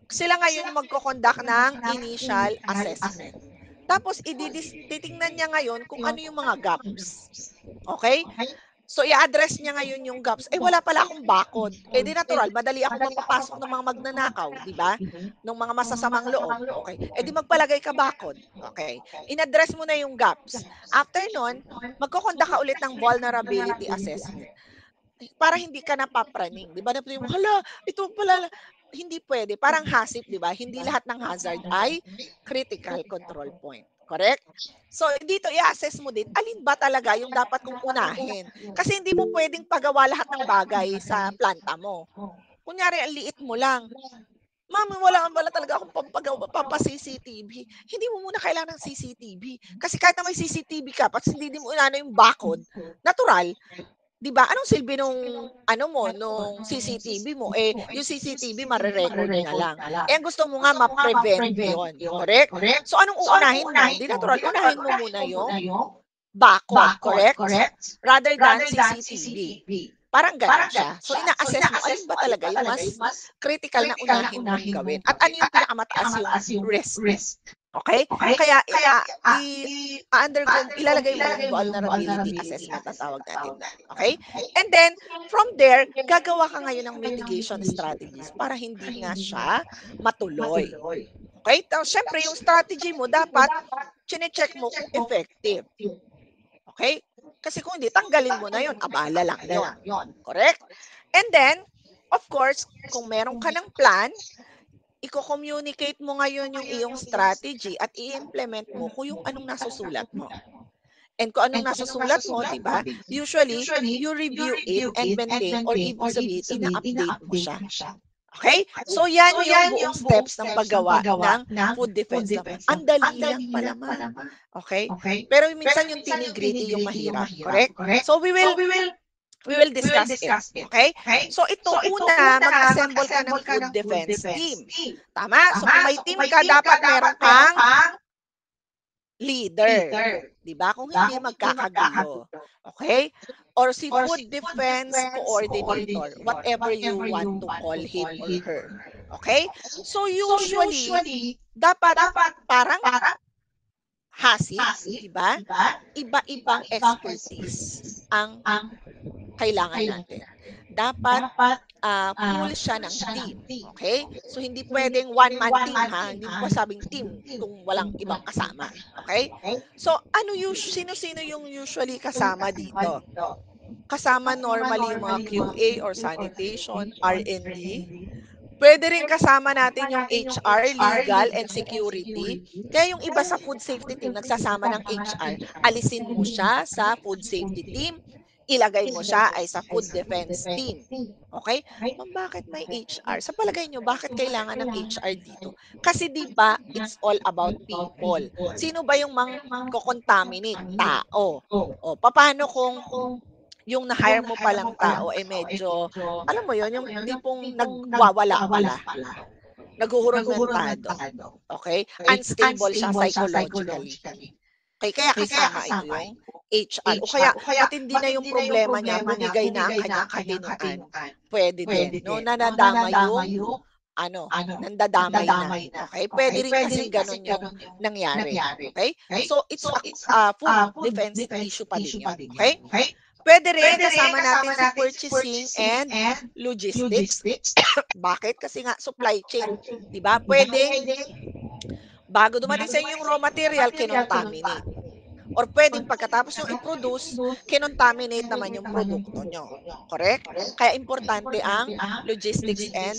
sila ngayon magko-conduct ng initial assessment. Tapos, titingnan niya ngayon kung ano yung mga gaps. Okay? So, i-address niya ngayon yung gaps. Wala pala akong bakod. Di natural, madali ako mapapasok ng mga magnanakaw, di ba? Ng mga masasamang loob. Okay. Di magpalagay ka bakod. Okay. In-address mo na yung gaps. After nun, magko-conduct ka ulit ng vulnerability assessment. Para hindi ka napapraning. Di ba? Hala, ito pala, hindi pwede. Parang HACCP, di ba? Hindi lahat ng hazard ay critical control point. Correct? So, dito i-assess mo din, alin ba talaga yung dapat kong unahin? Kasi hindi mo pwedeng pagawa lahat ng bagay sa planta mo. Kunyari, ang liit mo lang. Ma'am, wala talaga akong pampa-CCTV. Hindi mo muna kailangan ng CCTV. Kasi kahit na may CCTV ka, pag hindi mo inano yung bakod, natural, di ba? Anong silbi nung CCTV mo? Yung CCTV mare-record na lang. Ang gusto mo nga ma-prevent yun. Correct? So, anong uunahin mo? Di natural, unahin mo muna yung bakod. Correct? Rather than CCTV. Parang ganun siya. So, ina-assess mo, alin ba talaga yung mas critical na unahin mong gawin? At ano yung pinakamataas yung risk? Okay? Kaya ilalagay mo yung vulnerability assessment na tawag natin. Okay? And then, from there, gagawa ka ngayon ng mitigation strategies para hindi nga siya matuloy. Okay? Siyempre, yung strategy mo, dapat chine-check mo kung effective. Okay? Kasi kung hindi, tanggalin mo na yun. Abala lang yun. Correct? And then, of course, kung meron ka ng plan, i-communicate mo ngayon yung iyong strategy at i-implement mo kung yung anong nasusulat mo. And kung anong nasa sulat mo, di ba? Usually, you review it and maintain or ibig sabihin, ina-update mo siya. Okay? So, yan yung buong steps ng paggawa ng food defense plan. Ang dali lang pala, ma'am. Okay? Pero minsan yung nitty-gritty yung mahirap. Correct? So, we will discuss it. Okay? So, ito una, mag-assemble ka ng food defense team. Tama? So, kung may team ka, dapat meron kang leader. Diba? Kung hindi, magkakagulo. Okay? Or si food defense coordinator, whatever you want to call him or her. Okay? So, usually, dapat parang hasil, diba? Iba-ibang expertise ang kailangan natin. Dapat pool siya ng team. Okay? So, hindi pwedeng one-man team, ha? Hindi mo sabing team kung walang ibang kasama. Okay? So, sino-sino yung usually kasama dito? Kasama normally yung mga QA or sanitation, R&D. Pwede rin kasama natin yung HR, legal, and security. Kaya yung iba sa food safety team, nagsasama ng HR, alisin mo siya sa food safety team, ilagay mo siya ay sa food defense team. Okay? Ma'am, bakit may HR? Sa palagay nyo, bakit kailangan ng HR dito? Kasi di ba, it's all about people. Sino ba yung mang-contaminate? Tao. O, paano kung yung na-hire mo palang tao ay medyo, alam mo yun, yung tipong nagwawala pala. Naguhurmentado. Okay? Unstable siya psychologically. Okay, kaya kasama ito yung HR. O kaya, matindi na yung problema niya, bumigay na ang kanyang katinuan. Pwede din, no? Nanadama yung, nandadamay na. Okay? Pwede rin kasi ganun yung nangyari. Okay? So, it's a food defense issue pa din yun. Okay? Pwede rin kasama natin sa purchasing and logistics. Bakit? Kasi nga, supply chain. Diba? Pwede, bago dumating sa inyo yung raw material, kinontaminate. Or pwedeng pagkatapos yung i-produce, kinontaminate naman yung produkto nyo. Correct? Kaya importante ang logistics and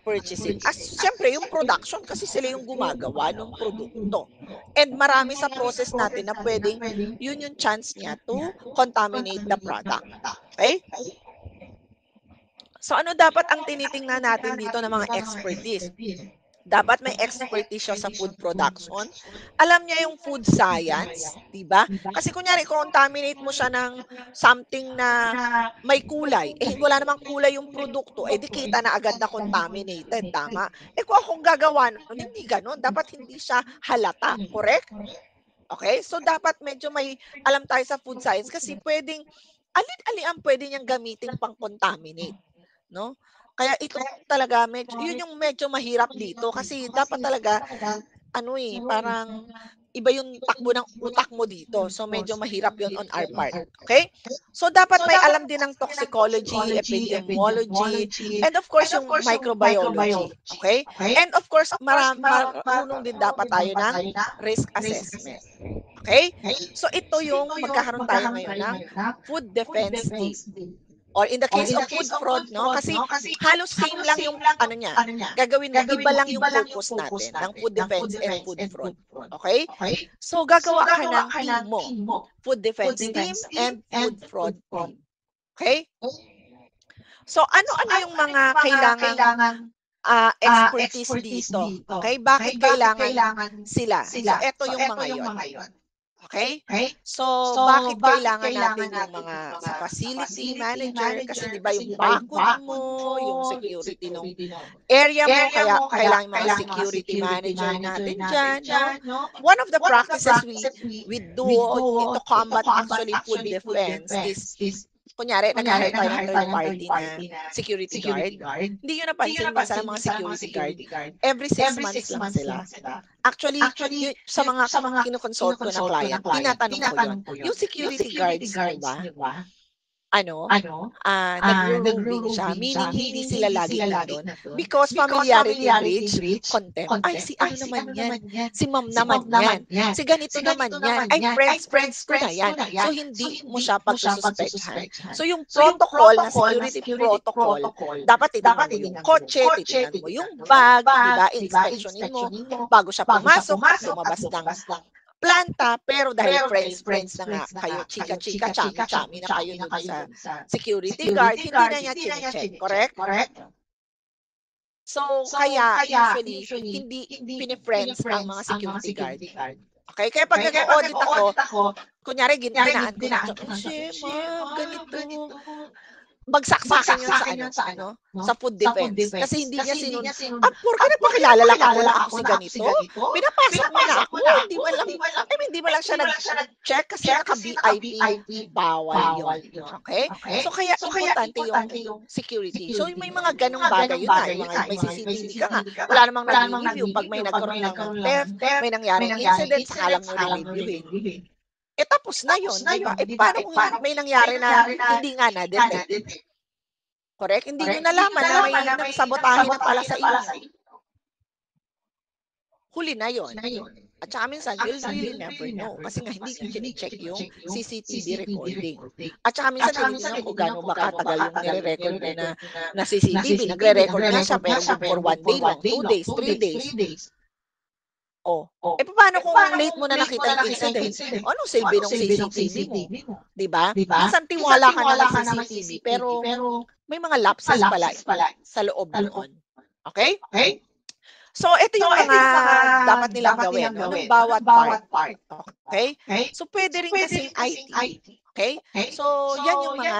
purchasing. Siyempre, yung production, kasi sila yung gumagawa ng produkto. And marami sa process natin na pwedeng yun yung chance niya to contaminate the product. Okay? So, ano dapat ang tinitingnan natin dito ng mga expertise? Dapat may expertise siya sa food production. Alam niya yung food science, di ba? Kasi kunyari, contaminate mo siya ng something na may kulay. Wala namang kulay yung produkto. Di kita na agad na contaminated, tama? Kung akong gagawa, hindi ganun. Dapat hindi siya halata, correct? Okay? So, dapat medyo may alam tayo sa food science kasi pwedeng, alin-alian pwede niyang gamitin pang contaminate, no? Kaya ito talaga, yun yung medyo mahirap dito kasi dapat talaga, parang iba yung takbo ng utak mo dito. So, medyo mahirap yun on our part. Okay? So, dapat may alam din ng toxicology, epidemiology, and of course, yung microbiology. Okay? And of course, marunong din dapat tayo ng risk assessment. Okay? So, ito yung magkakaroon tayo ngayon ng food defense team. Or in the case of food fraud, no? Kasi halos same lang yung niya. Gagawin mo, iba lang yung focus natin ng food defense and food fraud. Okay? So, gagawa ka ng team mo. Food defense team and food fraud team. Okay? So, ano yung mga kailangan expertise dito? Okay? Bakit kailangan sila? So, ito yung mga yon. Okay? So, bakit kailangan natin yung mga facility manager? Kasi di ba yung bakod mo, yung security ng area mo, kaya kailangan mga security manager natin dyan. No? One of the practices we do to combat actually food defense is kunyari, nag-hire tayo ng third party na security guard. Hindi yun napansin minsan ang mga security guard. Every 6 months lang sila. Actually sa mga kinukonsult ko na client, tinatanong ko yun. Yung security guards, diba? Nag-roaming siya, meaning hindi sila lagi nandun. Because familiarity breeds contempt. Ay, si naman yan? Si ma'am naman yan? Si ganito naman yan? Ay, friends ko na yan. So, hindi mo siya pagsususpektahan. So, yung protocol na security protocol, dapat titignan mo yung kotse, titignan mo yung bag, diba? Inspectionin mo bago siya pumasok at lumabas ng planta, pero dahil friends na nga kayo, chika-chika, chami-chami na kayo dun sa security guard, hindi na niya chine-check, correct? So, kaya usually, hindi pini-friends ang mga security guard. Okay? Kaya pag nag-audit ako, kunyari, ginaan ko na, ma'am, ganito. Magsaksakin yun sa sa food defense. Kasi hindi niya porke nagpakilala lang ako si ganito. Pinapasok mo na ako. Hindi mo lang siya nag-check kasi naka-VIP. Bawal yun. Okay? So, kaya importante yung security. So, may mga ganong bagay yun na. May CCTV ka nga. Wala namang nag-review. Pag may nagkaroon ng theft, may nangyaring incident, saka lang mo review. Tapos na yun, di ba? Paano kung may nangyari na hindi nga na-detect? Correct? Hindi nyo nalaman na may nagsabotahe na pala sa iyo. Huli na yun. At saka minsan, you'll really never know. Kasi nga, hindi nyo chine-check yung CCTV recording. At saka minsan, tinitingnan ko gano'n ba katagal yung nire-record na CCTV. Nagre-record na siya, pero for 1 day lang, 2 days, 3 days. Paano kung late mo na nakita yung incident? Anong silbi ng CCTV mo? Diba? Minsan tiwala ka na sa CCTV, pero may mga lapses pala sa loob noon. Okay? So, ito yung mga dapat nilang gawin ng bawat part. Okay? So, pwede rin kasing IT. Okay? So, yan yung mga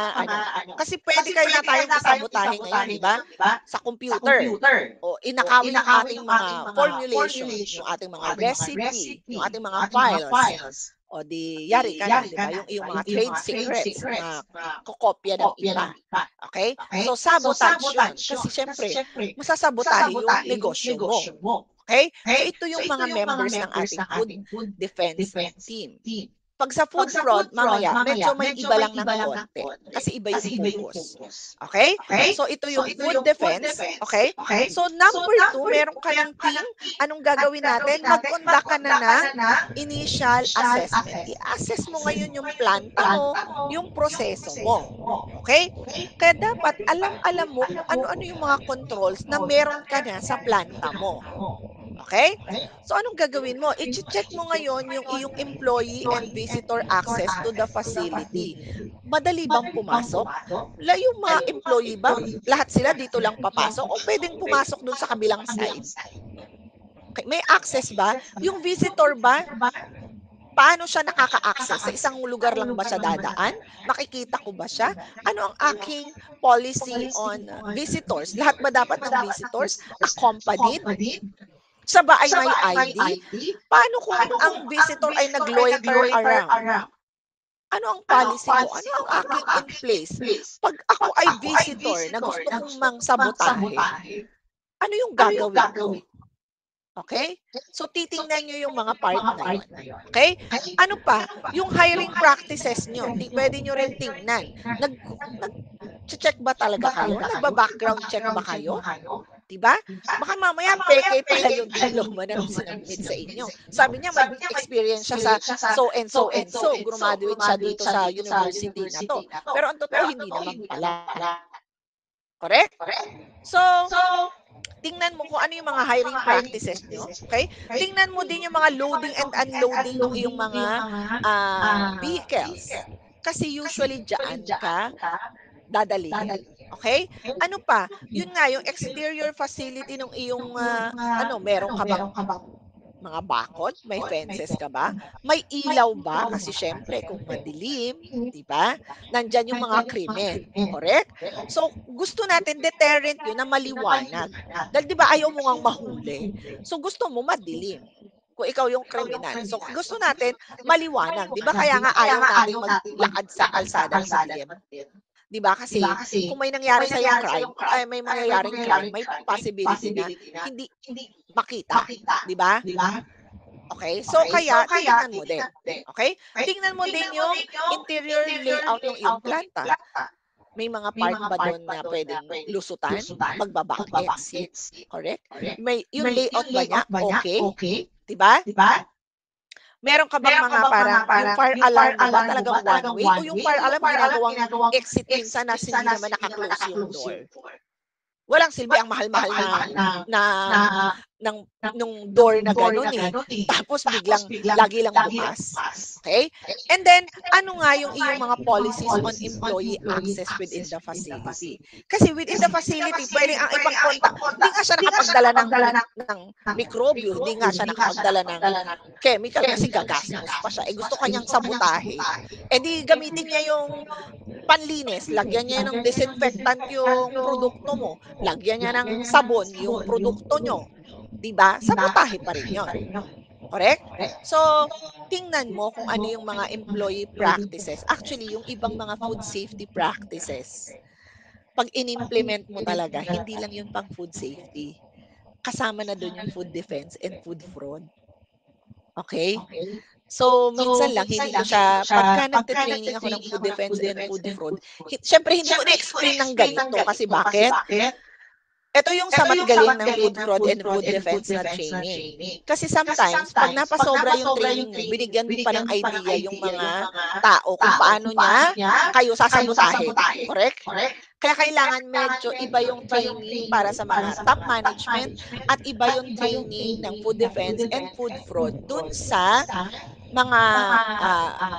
kasi pwede kayo na tayong sasabotahin ngayon, di ba? Sa computer. O inakawin yung ating mga formulation, yung ating mga recipe, yung ating mga files. O di, yari ka na, di ba? Yung mga trade secrets na kokopya ng iba. Okay? So, sabotage yun. Kasi syempre, masasabotahin yung negosyo mo. Okay? So, ito yung mga members ng ating food defense team. Pag sa food fraud, mamaya, medyo may iba lang ng konti. Kasi iba yung focus. Okay? So, ito yung food defense. Okay? So, number 2, meron ka ng team. Anong gagawin natin? Mag-conduct ka na initial assessment. I-assess mo ngayon yung planta mo, yung proseso mo. Okay? Kaya dapat, alam mo kung ano-ano yung mga controls na meron ka na sa planta mo. Okay? So, anong gagawin mo? I-check mo ngayon yung iyong employee and visitor access to the facility. Madali bang pumasok? Yung mga employee ba, lahat sila dito lang papasok? O pwedeng pumasok dun sa kabilang side? Okay. May access ba? Yung visitor ba, paano siya nakaka-access? Sa isang lugar lang ba siya dadaan? Makikita ko ba siya? Ano ang aking policy on visitors? Lahat ba dapat ng visitors accompanied? Siya ba ay may ID? Paano kung ang visitor ay nag-loiter around? Ano ang policy ko? Ano ang aking in place? Pag ako ay visitor na gusto kong mang-sabotahe, ano yung gagawin ko? Okay? So, titingnan nyo yung mga part na yun. Okay? Ano pa? Yung hiring practices nyo, pwede nyo rin tingnan. Nag-check ba talaga kayo? Nagba-background check ba kayo? Diba? Baka mamaya peke pala yung diploma na sinabit sa inyo. Sabi niya, may experience siya sa so and so and so. Graduate siya dito sa university na to. Pero ang totoo, hindi naman pala. Correct? So, tingnan mo kung ano yung mga hiring practices nyo. Okay? Tingnan mo din yung mga loading and unloading ng iyong mga vehicles. Kasi usually dyan ka dadalhin. Okay? Ano pa? Yun nga, yung exterior facility ng iyong, meron ka bang mga bakod? May fences ka ba? May ilaw ba? Kasi syempre, kung madilim, di ba? Nandyan yung mga krimen. Correct? So, gusto natin deterrent yun na maliwanag. Dahil di ba, ayaw mo ngang mahuli. So, gusto mo madilim. Kung ikaw yung kriminal. So, gusto natin maliwanag. Di ba? Kaya nga ayaw natin maglakad sa kalsada ng madilim. Di ba? Kasi kung may nangyari sa yung crime, may mangyayaring crime, may possibility na hindi makita. Di ba? Okay? So, kaya, tingnan mo din. Okay? Tingnan mo din yung interior layout ng iyong planta. May mga part ba doon na pwedeng lusutan? Magbaback exits. Correct? Yung layout ba niya? Okay? Di ba? Meron ka bang mga parang yung fire alarm ba talagang one way? O yung fire alarm ginagawang exit minsan na hindi naman nakaklose yung door? Walang silbi ang mahal-mahal na nung door na gano'n eh. Tapos biglang lagi lang bukas. Okay? And then, ano nga yung iyong mga policies on employee access within the facility? Kasi within the facility, pwede ang ibang kontak. Hindi nga siya nakapagdala ng mikrobyo, hindi nga siya nakapagdala ng chemical kasi gagastos pa siya. Eh gusto kanyang sabotahe. Eh di gamitin niya yung panlinis, lagyan niya ng disinfectant yung produkto mo, lagyan niya ng sabon yung produkto nyo. Diba? Sabotahe pa rin yun. Correct? So, tingnan mo kung ano yung mga employee practices. Actually, yung ibang mga food safety practices, pag in-implement mo talaga, hindi lang yun pang food safety. Kasama na doon yung food defense and food fraud. Okay? So, minsan lang, hindi ko siya, pagka nagte-training ako ng food defense and food fraud, syempre hindi ko na-explain ng ganito kasi bakit? Ito yung samat-galing ng food fraud and food defense na training. Kasi sometimes, pag napasobra yung training mo, binigyan mo pa ng idea yung mga tao kung paano niya kayo sasabotahin. Correct? Kaya kailangan medyo iba yung training para sa mga top management at iba yung training ng food defense and food fraud dun sa mga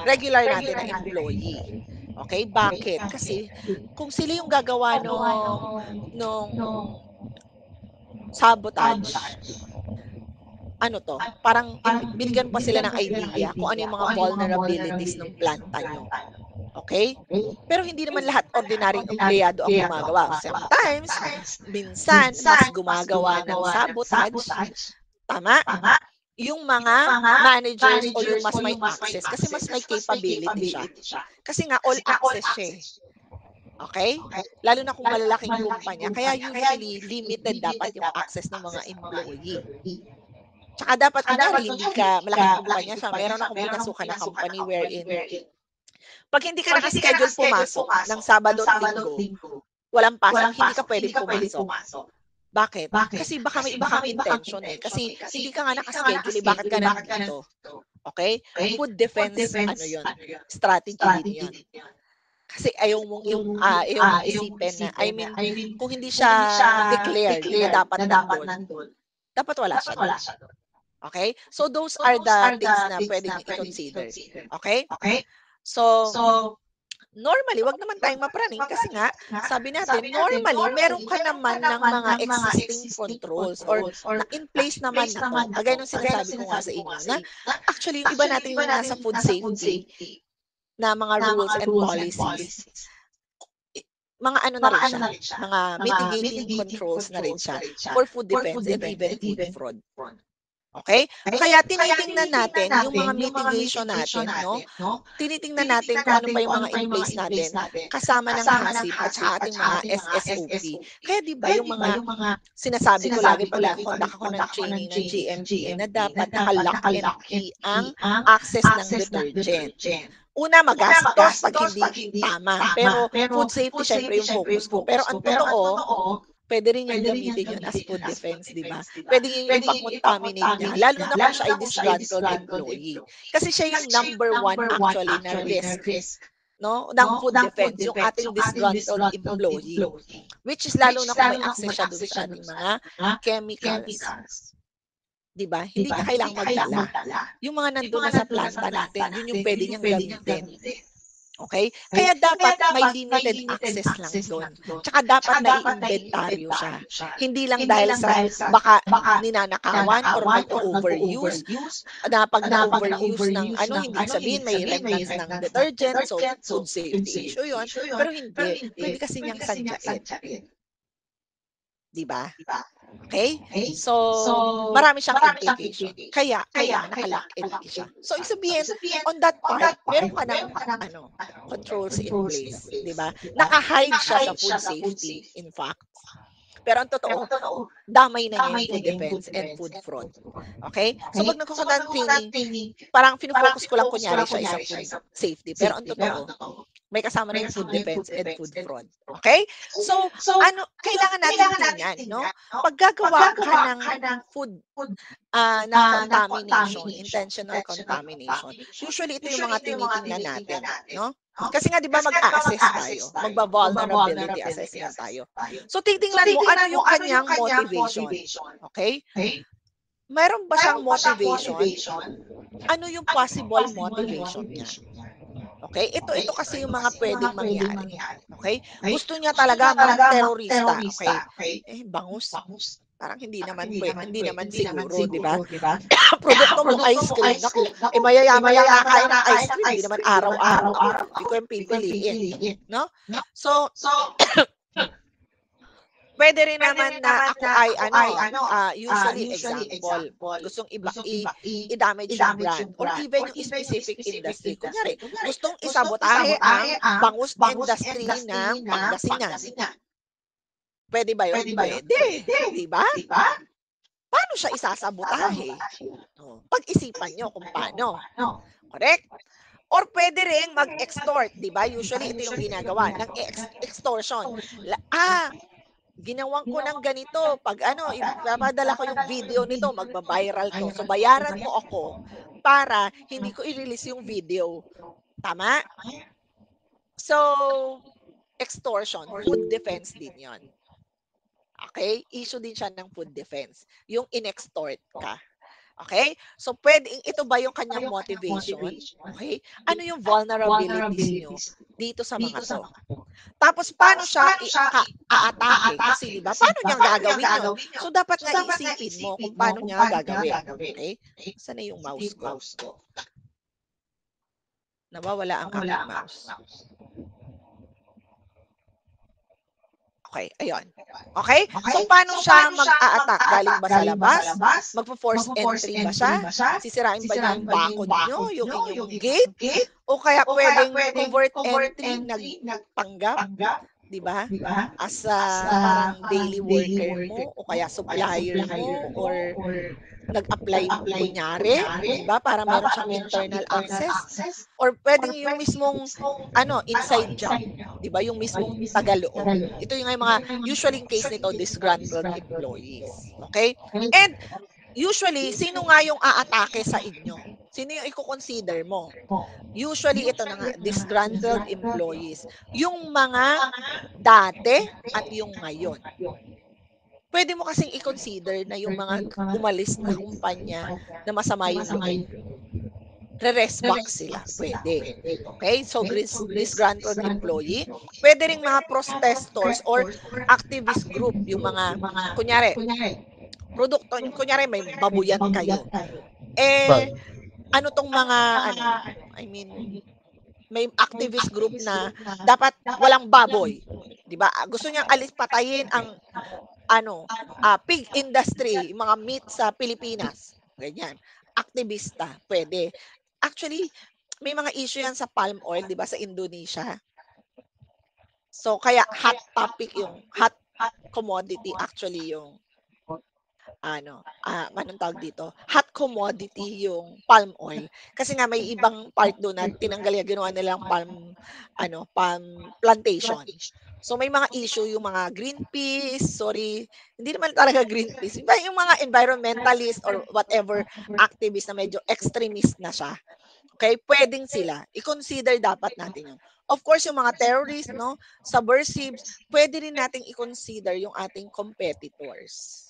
regular natin na employee. Okay? Bakit? Kasi kung sila yung gagawa nung sabotage, ano to, parang binigyan pa sila ng idea kung ano yung mga vulnerabilities ng planta nyo. Okay? Pero hindi naman lahat ordinaryong empleyado ang gumagawa. Sometimes, minsan, mas gumagawa ng sabotage. Tama? Yung mga managers o yung mas may access kasi mas may capability siya. Kasi nga, all access siya. Okay? Lalo na kung malalaking kumpanya. Kaya usually, limited dapat yung access ng mga employee. Tsaka dapat, kunyari, hindi ka malaking kumpanya siya. Meron akong pinasukan na company wherein pag hindi ka nakaschedule pumasok ng Sabado at Linggo, walang pasok, hindi ka pwedeng pumasok. Bakit? Kasi baka may iba kang intention eh. Kasi hindi ka nga nakaschedule, bakit ka nandito? Okay? Food defense, ano yun? Strategy din yun. Kasi ayaw mong isipin na, I mean, kung hindi siya declared na dapat nandun, dapat wala siya doon. Okay? So, those are the things na pwedeng i-consider. Okay? So, normally, wag naman tayong mapraning kasi nga, sabi natin, normally, meron ka naman ng mga existing controls or na in place naman na to. Kagaya nung sinasabi ko nga sa inyo na actually, yung iba natin yung nasa food safety na mga rules and policies, mga ano na rin siya, mga mitigating controls na rin siya for food defense and even food fraud. Okay? Kaya tinitingnan natin yung mga mitigation natin, no? Tinitingnan natin kung ano pa yung mga in place natin kasama ng HACCP at sa ating mga SSOP. Kaya di ba yung mga sinasabi ko lagi pag nag-conduct ako ng training ng GMGA na dapat naka-lock and key ang access ng detergent. Una, magastos pag hindi tama. Pero food safety, syempre yung focus ko. Pero ang totoo, pwede rin yung gamitin yun as food defense, di ba? Pwede yung pag-contaminate niya. Lalo na kung siya ay disgruntled employee. Kasi siya yung number one actually na risk, no, ng food defense, yung ating disgruntled employee. Which is lalo na kung may access siya doon sa ating mga chemicals. Diba? Hindi ka kailangang magdala. Yung mga nandun na sa planta natin, yun yung pwede niyang gamitin. Okay? Kaya dapat may limited access lang doon. Tsaka dapat na-inventaryo siya. Hindi lang dahil sa baka ninanakawan or mag-overuse. Na pag na-overuse ng hindi sabihin may remnants ng detergent, so food safety issue yun. Pero hindi. Pwede kasi niyang sadyain. Diba? Okay? So, marami siyang implication. Kaya naka-lock and key siya. So, ibig sabihin, on that part, meron ka ng controls in place. Diba? Naka-hide siya sa food safety, in fact. Pero ang totoo, damay na niya yung food defense and food fraud. Okay? So, pag nagkukunta ng training, parang focus ko lang kunyari siya isang food safety. Pero ang totoo, may kasama na yung food defense and food fraud. Okay? So kailangan natin tingnan, no? Pag gagawa ka ng food na contamination, intentional contamination, usually ito yung mga tinitingnan natin, no? Kasi nga, di ba, mag-a-assess tayo. Magba-vulnerability assessment tayo. So, titingnan mo ano yung kanyang motivation. Okay? Meron ba siyang motivation? Ano yung possible motivation niya? Okay? Ito kasi yung mga pwedeng mangyari. Okay? Gusto niya talaga mag-terorista. Okay? Bangus. Parang hindi naman siguro, di ba? Produkto mo ice cream. Naku, mayayaman lang nakain ng ice cream. Hindi naman araw-araw. Hindi ko yung pipiliin. No? So, pwede rin naman na ako ay usually example, gustong i-damage yung brand or even yung specific industry. Kunyari, gustong isabotahe ang bangus industry ng Pangasinan. Pwede ba yun? Pwede. Di ba? Paano siya isasabotahe? Pag-isipan nyo kung paano. Correct? Or pwede rin mag-extort. Di ba? Usually, ito yung ginagawa ng extortion. Ginawan ko ng ganito. Pag ipapadala ko yung video nito, magba-viral to. So, bayaran mo ako para hindi ko i-release yung video. Tama? So, extortion, food defense din yon. Okay? Issue din siya ng food defense. Yung in-extort ka. Okay? So, ito ba yung kanyang motivation? Okay? Ano yung vulnerabilities nyo dito sa mga to? Tapos, paano siya a-atake? Kasi, di ba? Paano niya gagawin yun? So, dapat nga isipin mo kung paano niya gagawin. Okay? Saan na yung mouse ko? Nawawala ang aking mouse. Okay, ayun. Okay? So, paano siya mag-a-attack? Galing ba sa labas? Magpo-force entry ba siya? Sisirain ba niya yung bakod nyo? Yung inyong gate? O kaya pwedeng covert entry, nagpanggap? Diba? As parang daily worker mo o kaya supplier mo or nag-apply kunyari, diba? Para meron siyang internal access. Or pwedeng yung mismong inside job, diba? Yung mismong tagaloob. Ito yung mga usually in case nito disgruntled employees. Okay? And usually, sino nga yung aatake sa inyo? Sino yung i-consider mo? Usually, ito na nga, disgruntled employees. Yung mga dati at yung ngayon. Pwede mo kasing i-consider na yung mga umalis na kumpanya na masama yung loob. Re-rest back sila. Pwede. Okay? So, disgruntled employee. Pwede rin mga protesters or activist group. Yung mga, kunyari, produkto, kunyari may babuyan kayo. Ano tong mga, may activist group na dapat walang baboy. Diba? Gusto niyang patayin ang pig industry, yung mga meat sa Pilipinas. Ganyan. Aktivista, pwede. Actually, may mga issue yan sa palm oil, di ba, sa Indonesia. So, kaya hot topic yung, hot commodity actually yung, anong tawag dito? Hot commodity yung palm oil. Kasi nga may ibang part doon na tinanggal ginawa nilang palm plantation. So, may mga issue yung mga Greenpeace, hindi naman talaga Greenpeace. Yung mga environmentalist or whatever activist na medyo extremist na siya. Okay? Pwedeng sila. I-consider dapat natin yun. Of course, yung mga terrorists, subversives, pwede rin nating i-consider yung ating competitors.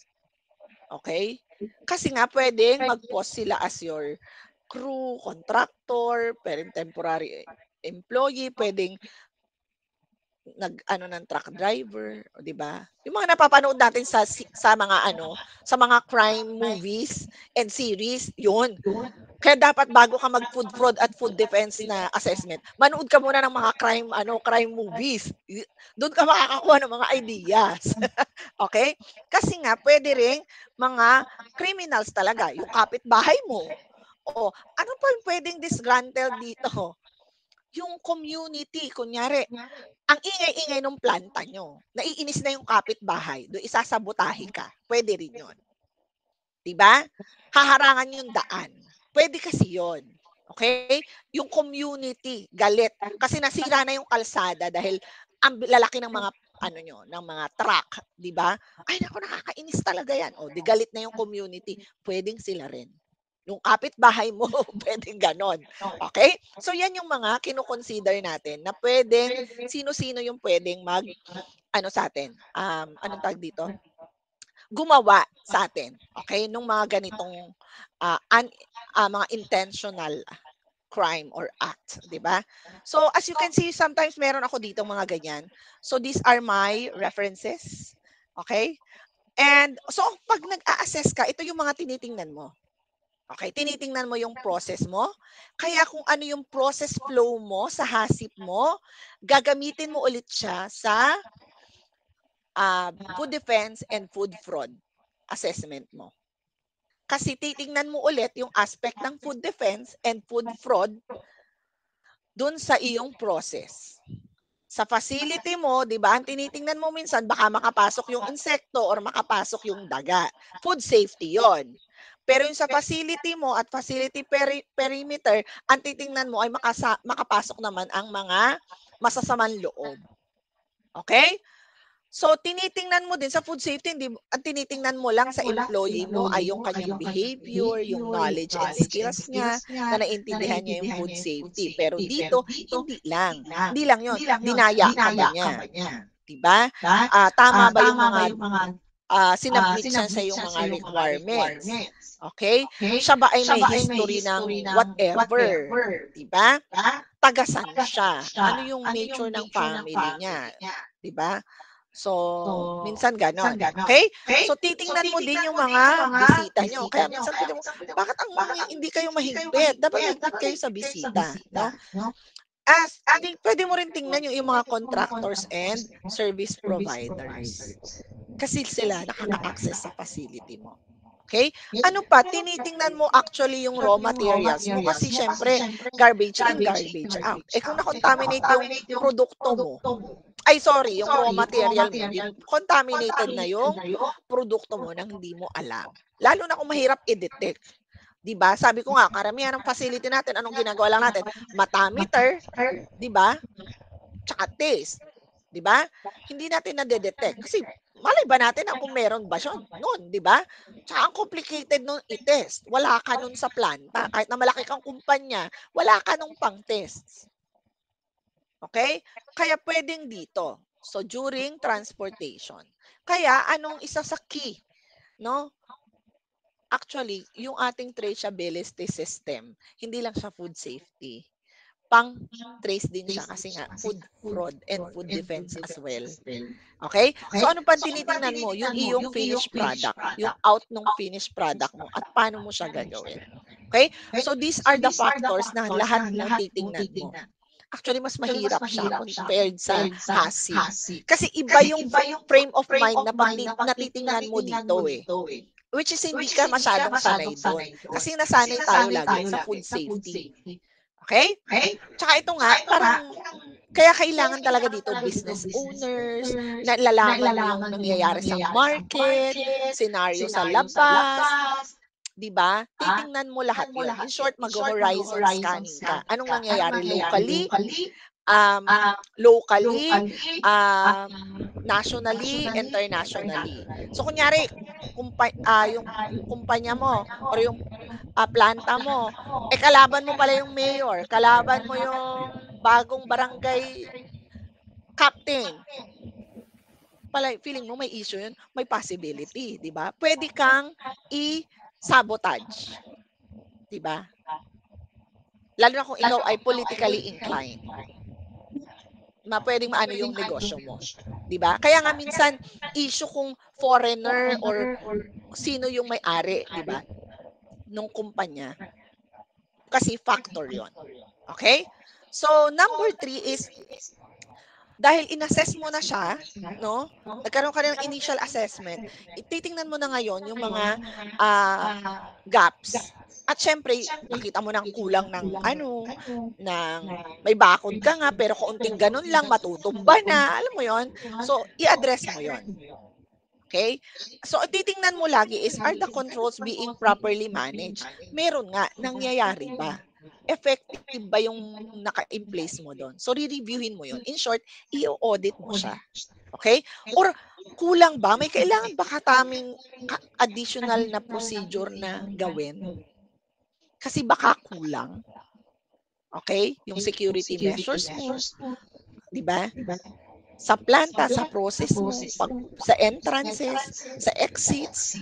Okay? Kasi nga, pwedeng mag-post sila as your crew, contractor, pwedeng temporary employee, pwedeng ng truck driver, o di ba? Yung mga napapanood natin sa mga crime movies and series, yun. Kaya dapat bago ka mag-food fraud at food defense na assessment, manood ka muna ng mga crime movies. Doon ka makakakuha ng mga ideas. Okay? Kasi nga pwede ring mga criminals talaga, yung kapitbahay mo. O ano pa yung pwedeng disgruntled dito? Yung community, kunyari, ang ingay-ingay ng planta nyo, naiinis na yung kapitbahay, doon isasabotahe ka, pwede rin yun. Diba? Haharangan yung daan. Pwede kasi yun. Okay? Yung community, galit. Kasi nasira na yung kalsada dahil ang lalaki ng mga ng mga truck, diba? Ay, naku, nakakainis talaga yan. O, di galit na yung community. Pwedeng sila rin. Yung kapitbahay mo, pwedeng ganon. Okay? So, yan yung mga kinoconsider natin na pwedeng, sino-sino yung pwedeng sa atin, anong tawag dito? Gumawa sa atin. Okay? Nung mga ganitong mga intentional crime or act, 'di ba? So as you can see, sometimes meron ako dito mga ganyan. So these are my references. Okay? And so pag nag-a-assess ka, ito yung mga tinitingnan mo. Okay, tinitingnan mo yung process mo. Kaya kung ano yung process flow mo sa HACCP mo, gagamitin mo ulit siya sa food defense and food fraud assessment mo. Kasi titingnan mo ulit yung aspect ng food defense and food fraud dun sa iyong process. Sa facility mo, di ba, ang tinitingnan mo minsan, baka makapasok yung insekto or makapasok yung daga. Food safety yon. Pero yung sa facility mo at facility perimeter, ang titingnan mo ay makapasok naman ang mga masasamang loob. Okay? So, tinitingnan mo din sa food safety, ang tinitingnan mo lang sa employee mo ay yung kanyang behavior, yung knowledge and skills niya, na naintindihan niya yung food safety. Pero dito, hindi lang. Hindi lang yun. Dinaya ka ba niya? Diba? Tama ba yung mga sinabmit siya sa yung mga requirements? Okay? Siya ba ay may history ng whatever? Diba? Tagasan siya. Ano yung nature ng family niya? Diba? So, minsan ganon. Okay? So, titingnan mo din yung mga bisita nyo. Kaya minsan, bakit hindi kayo mahigpit? Dapat mahigpit kayo sa bisita. No? Pwede mo rin tingnan yung mga contractors and service providers. Kasi sila nakaka-access sa facility mo. Okay? Ano pa? Tinitingnan mo actually yung raw materials mo kasi syempre, garbage in, garbage out. Kung na-contaminate yung produkto mo, yung raw material mo, contaminated na yung produkto mo nang hindi mo alam. Lalo na kung mahirap i-detect. Diba? Sabi ko nga, karamihan ng facility natin, anong ginagawa lang natin? Matameter, diba? Tsaka taste. Diba? Hindi natin na-detect. Kasi malay ba natin kung meron ba siya noon, diba? Tsaka ang complicated nun i-test. Wala ka nun sa planta. Kahit na malaki kang kumpanya, wala ka nung pang-test. Okay? Kaya pwedeng dito. So, during transportation. Kaya, anong isa sa key? No? Actually, yung ating traceability system, hindi lang siya food safety. Pang-trace din siya kasi nga food fraud and food defense as well. Okay? So, ano pa tinitingnan mo? Yung iyong finished product. Yung out ng finished product mo at paano mo siya gagawin. Okay? So, these are the factors na lahat mo titingnan mo. Actually, mas mahirap siya compared sa HACCP. Kasi iba yung frame of mind na natitingnan mo dito eh. Which is hindi ka masyadong sanay doon. Kasi nasanay tayo lagi sa food safety. Okay? Tsaka ito nga, parang kaya kailangan talaga dito business owners, nalalaman mo yung nangyayari sa market, scenario sa labas, diba? Titingnan mo lahat yun. In short, mag-horizon scanning ka. Anong nangyayari locally, nationally, internationally. So, kunyari, yung kumpanya mo or yung planta mo, kalaban mo pala yung mayor, kalaban mo yung bagong barangay captain. Feeling mo may issue yun, may possibility, di ba? Pwede kang i-sabotage. Di ba? Lalo na kung ikaw ay politically inclined. Pwedeng maano yung negosyo mo. Di ba? Kaya nga minsan, issue kung foreigner or sino yung may-ari, di ba? Nung kumpanya. Kasi factor yon. Okay? So, number 3 is, dahil in-assess mo na siya, no? Nagkaroon ka ng initial assessment, ititingnan mo na ngayon yung mga gaps. At syempre, nakita mo ng kulang ng may bakod ka nga, pero kaunting ganun lang, matutumba na, alam mo yon. So, i-address mo yon. Okay? So, titingnan mo lagi is, are the controls being properly managed? Meron nga, nangyayari ba? Effective ba yung naka-in-place mo doon? So, re-reviewin mo yun. In short, i-audit mo siya. Okay? Or, kulang ba? May kailangan ba kataming additional na procedure na gawin? Kasi baka kulang. Okay? Yung security measures mo, di ba? Sa planta, sa process mo, sa entrances, sa exits,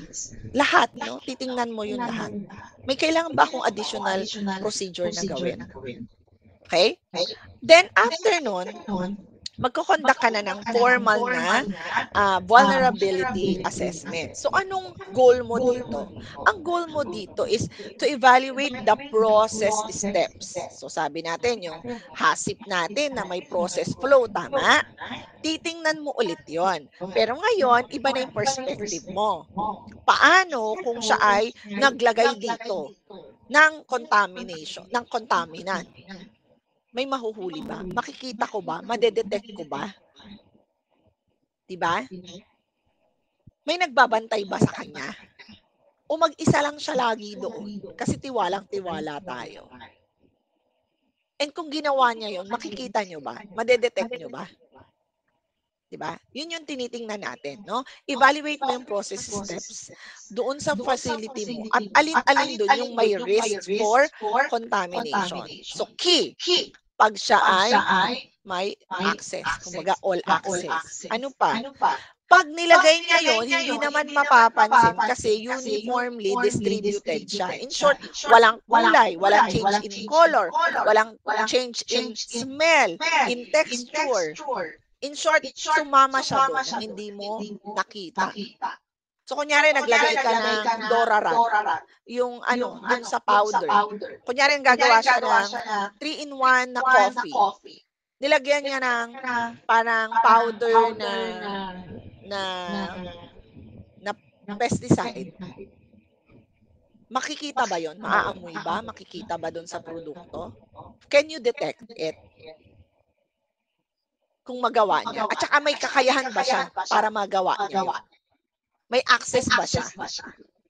lahat, no? Titingnan mo yun lahat. May kailangan ba akong additional procedure na gawin? Okay? Then, after nun, magkukonduct ka na ng formal na vulnerability assessment. So, anong goal mo dito? Ang goal mo dito is to evaluate the process steps. So, sabi natin, yung HACCP natin na may process flow, tama? Titingnan mo ulit yon. Pero ngayon, iba na yung perspective mo. Paano kung siya ay naglagay dito ng contamination, ng contaminant? May mahuhuli ba? Makikita ko ba? Madedetect ko ba? Diba? May nagbabantay ba sa kanya? O mag-isa lang siya lagi doon? Kasi tiwalang-tiwala tayo. And kung ginawa niya yon, makikita nyo ba? Madedetect nyo ba? Diba? Yun yung tinitingnan natin, no? Evaluate mo yung process steps doon sa facility mo at alin-alin doon yung may risk for contamination. So, key, pag siya ay may access, kumbaga all access. Ano pa? Pag nilagay niya yun, hindi naman mapapansin kasi uniformly distributed siya. In short, walang kulay, walang change in color, walang change in smell, in texture. In short, sumama siya doon na hindi mo nakita. So, kunyari, naglagay ka ng Dorarat, yung dun sa powder. Kunyari, gagawa siya ng 3-in-1 na coffee. Nilagyan niya ng parang powder na pesticide. Makikita ba yon? Maaamoy ba? Makikita ba dun sa produkto? Can you detect it? Kung magawa niya. At saka may kakayahan ba siya para magawa niya yun? May access ba siya?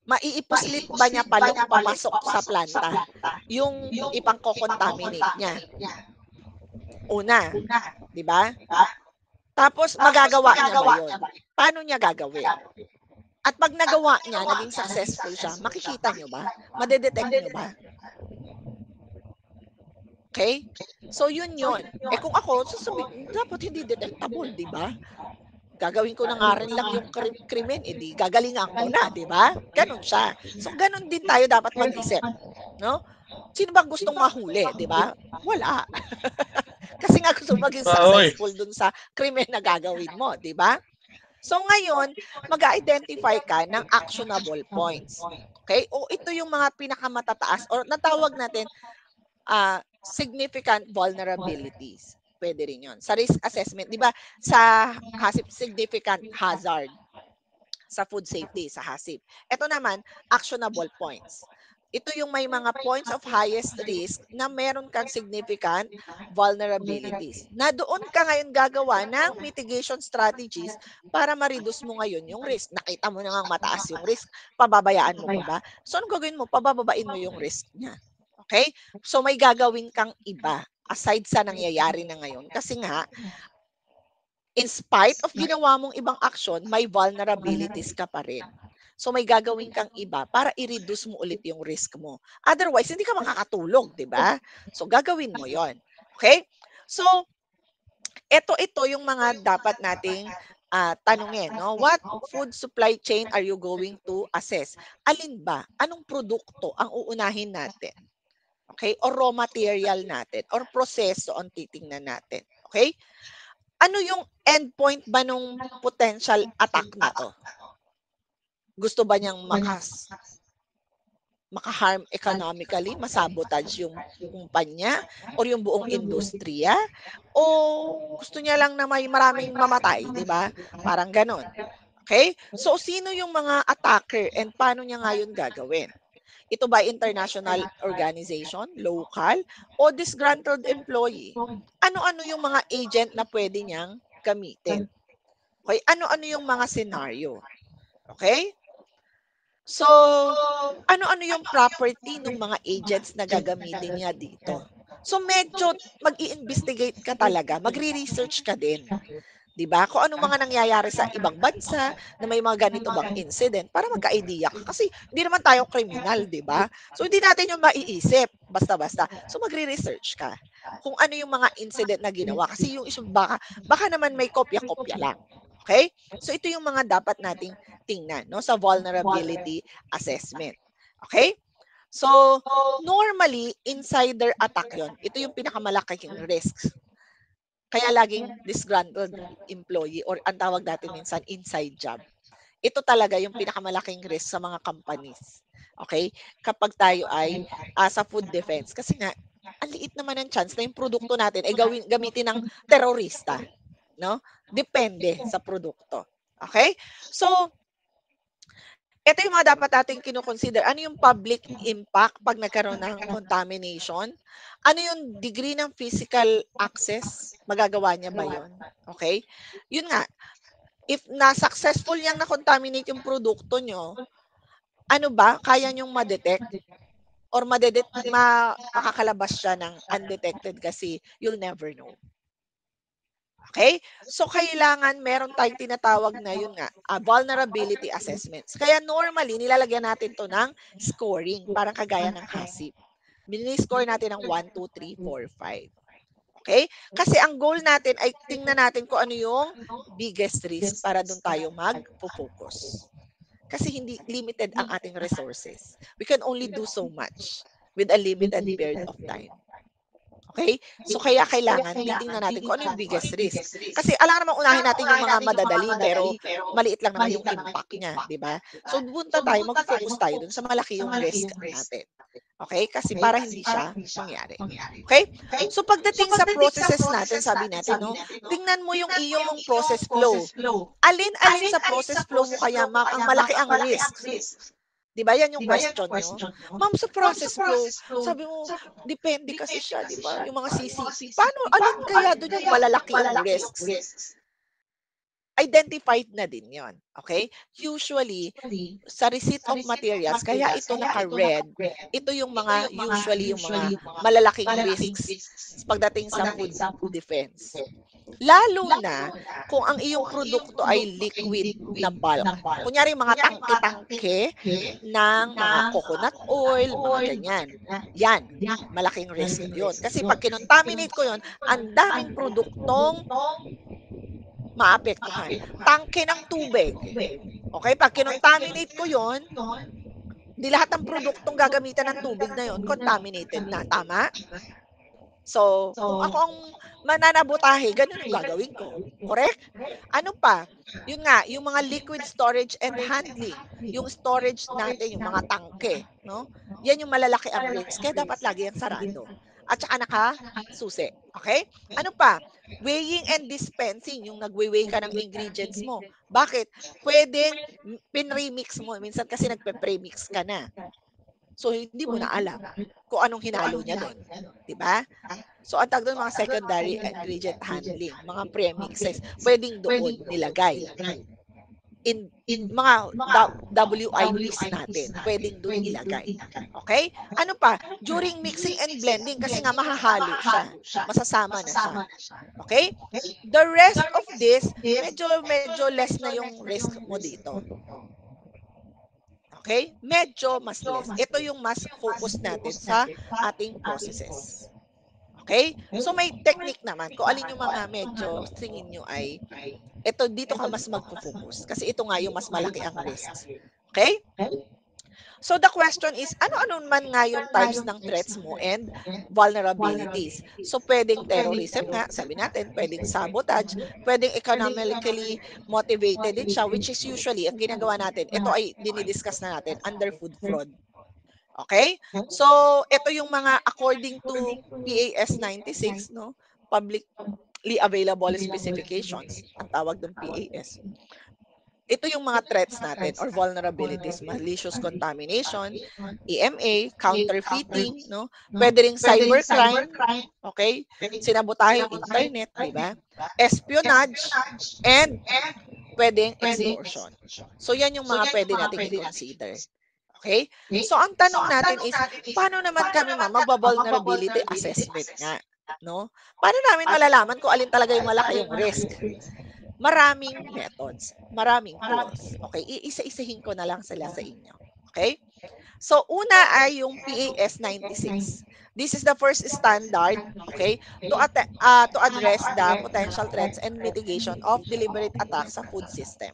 Maiipuslit ba niya papasok sa planta yung ipangko-contaminate niya? Una, di ba? Tapos magagawa niya ba yun? Paano niya gagawin? At pag nagawa niya, naging successful siya, makikita niyo ba? Madedetect niyo ba? Okay? So, yun yun. Eh kung ako, dapat hindi detectable, di ba? Gagawin ko na nga rin lang yung krimen, di gagalingan ko na, di ba? Ganon siya. So, ganon din tayo dapat mag-isip. No? Sino bang gustong mahuli, di ba? Wala. Kasi nga gusto maging successful dun sa krimen na gagawin mo, di ba? So, ngayon, mag-identify ka ng actionable points. Okay? O ito yung mga pinakamatataas or natawag natin significant vulnerabilities. Pwede rin yun. Sa risk assessment, di ba, sa HACCP, significant hazard sa food safety, sa HACCP. Ito naman, actionable points. Ito yung may mga points of highest risk na meron kang significant vulnerabilities. Na doon ka ngayon gagawa ng mitigation strategies para ma-reduce mo ngayon yung risk. Nakita mo na nga mataas yung risk, pababayaan mo pa ba? So, anong gagawin mo? Pabababain mo yung risk niya. Okay? So, may gagawin kang iba aside sa nangyayari na ngayon. Kasi nga, in spite of ginawa mong ibang action, may vulnerabilities ka pa rin. So, may gagawin kang iba para i-reduce mo ulit yung risk mo. Otherwise, hindi ka makakatulog, di ba? So, gagawin mo yon. Okay? So, ito yung mga dapat nating tanungin. No? What food supply chain are you going to assess? Alin ba? Anong produkto ang uunahin natin? Okay? Or raw material natin? Or proseso ang titingnan natin? Okay? Ano yung endpoint ba nung potential attack na to? Gusto ba niyang maka-harm economically, masabotage yung kumpanya or yung buong industriya? O gusto niya lang na may maraming mamatay, di ba? Parang ganon. Okay? So, sino yung mga attacker and paano niya ngayon gagawin? Ito ba international organization, local, o disgruntled employee? Ano-ano yung mga agent na pwede niyang gamitin? Okay? Ano-ano yung mga scenario? Okay? So, ano-ano yung property ng mga agents na gagamitin niya dito? So, medyo mag-i-investigate ka talaga, magre-research ka din. Diba? Kung anong mga nangyayari sa ibang bansa na may mga ganito bang incident para magka-idea ka. Kasi hindi naman tayo kriminal, di ba? So hindi natin yung maiisip basta-basta. So magre-research ka kung ano yung mga incident na ginawa. Kasi yung isang baka naman may kopya-kopya lang. Okay? So ito yung mga dapat nating tingnan no, sa vulnerability assessment. Okay? So normally, insider attack yon. Ito yung pinakamalaking risk. Kaya laging disgruntled employee or ang tawag natin minsan inside job. Ito talaga yung pinakamalaking risk sa mga companies. Okay? Kapag tayo ay sa food defense. Kasi nga, ang liit naman ang chance na yung produkto natin ay gamitin ng terorista. No? Depende sa produkto. Okay? So, ito yung mga dapat natin kinoconsider. Ano yung public impact pag nagkaroon ng contamination? Ano yung degree ng physical access? Magagawa niya ba yun? Okay? Yun nga, if na-successful niyang na-contaminate yung produkto nyo, ano ba? Kaya niyong ma-detect? Or makakalabas siya ng undetected kasi you'll never know. Okay? So, kailangan meron tayong tinatawag na yun nga, vulnerability assessments. Kaya normally, nilalagyan natin to ng scoring, parang kagaya ng HACCP. Mini-score natin ng 1, 2, 3, 4, 5. Okay? Kasi ang goal natin ay tingnan natin kung ano yung biggest risk para doon tayo mag-focus. Kasi hindi limited ang ating resources. We can only do so much with a limited period of time. Okay? So, kaya kailangan titingnan natin kung ano yung biggest risk. Kasi alam naman unahin natin yung mga madadali, pero maliit lang naman yung impact niya, di ba? So, bunta tayo, mag-focus tayo dun sa malaki yung risk natin. Okay? Kasi para hindi siya mangyari. Okay? So, pagdating sa processes natin, sabi natin, no, tingnan mo yung iyong process flow. Alin-alin sa process flow mo kaya, ma'am, ang malaki ang risk? Di ba? Yan yung question nyo. Ma'am, sa process flow, sabi mo, depende kasi siya, di ba? Yung mga CCC. Paano, alin kaya doon yung malalaki ang risks? Identified na din yon. Okay? Usually, sa receipt of materials, kaya ito naka-red, ito yung mga, usually yung mga malalaking risks pagdating sa food defense. Lalo na kung ang iyong produkto ay liquid na bulk. Kunyari mga tangke-tangke ng mga coconut oil, mga ganyan. Yan, malaking risk yun. Kasi pag kinontaminate ko yun, ang daming produktong maapektuhan. Tangke ng tubig. Okay, pag kinontaminate ko yun, di lahat ng produktong gagamitan ng tubig na yun, contaminated na. Tama? So, kung ako ang mananabutahe, ganun yung gagawin ko. Correct? Ano pa? Yun nga, yung mga liquid storage and handling. Yung storage natin, yung mga tangke. No? Yan yung malalaki ang risk. Kaya dapat lagi yan sarado. At saka naka-susi. Okay? Ano pa? Weighing and dispensing. Yung nagwe-weigh ka ng ingredients mo. Bakit? Pwedeng pinremix mo. Minsan kasi nagpe-premix ka na. So, hindi mo na alam kung anong hinalo niya doon. Diba? So, ang tawag doon mga secondary ingredient handling, mga premixes, pwedeng doon nilagay. In mga WIPs natin, pwedeng doon ilagay. Okay? Ano pa? During mixing and blending, kasi nga mahahalo siya. Masasama na siya. Okay? The rest of this, medyo less na yung risk mo dito. Okay? Medyo mas less. Ito yung mas focus natin sa ating processes. Okay? So may technique naman. Kung alin yung mga medyo tingin nyo ay ito dito ka mas magpo-focus. Kasi ito nga yung mas malaki ang risks. Okay? So the question is, ano-ano man nga yung types ng threats mo and vulnerabilities? So pwedeng terrorism nga, sabi natin, pwedeng sabotage, pwedeng economically motivated din siya, which is usually, ang ginagawa natin, ito ay dinidiscuss na natin, under food fraud. Okay? So ito yung mga according to PAS 96, no? Publicly available specifications, ang tawag ng PAS. Ito yung mga threats natin or vulnerabilities, malicious contamination, EMA, counterfeiting, no? Pwede ring cybercrime, okay? Sinabotahe yung internet, di ba? Espionage, and pwedeng extortion. So, yan yung mga pwede natin i-consider. Okay? So, ang tanong natin is, paano naman kami Maraming methods, maraming tools. Okay, iisa-isahin ko na lang sila sa inyo. Okay? So, una ay yung PAS 96. This is the first standard, okay, to address the potential threats and mitigation of deliberate attacks sa food system.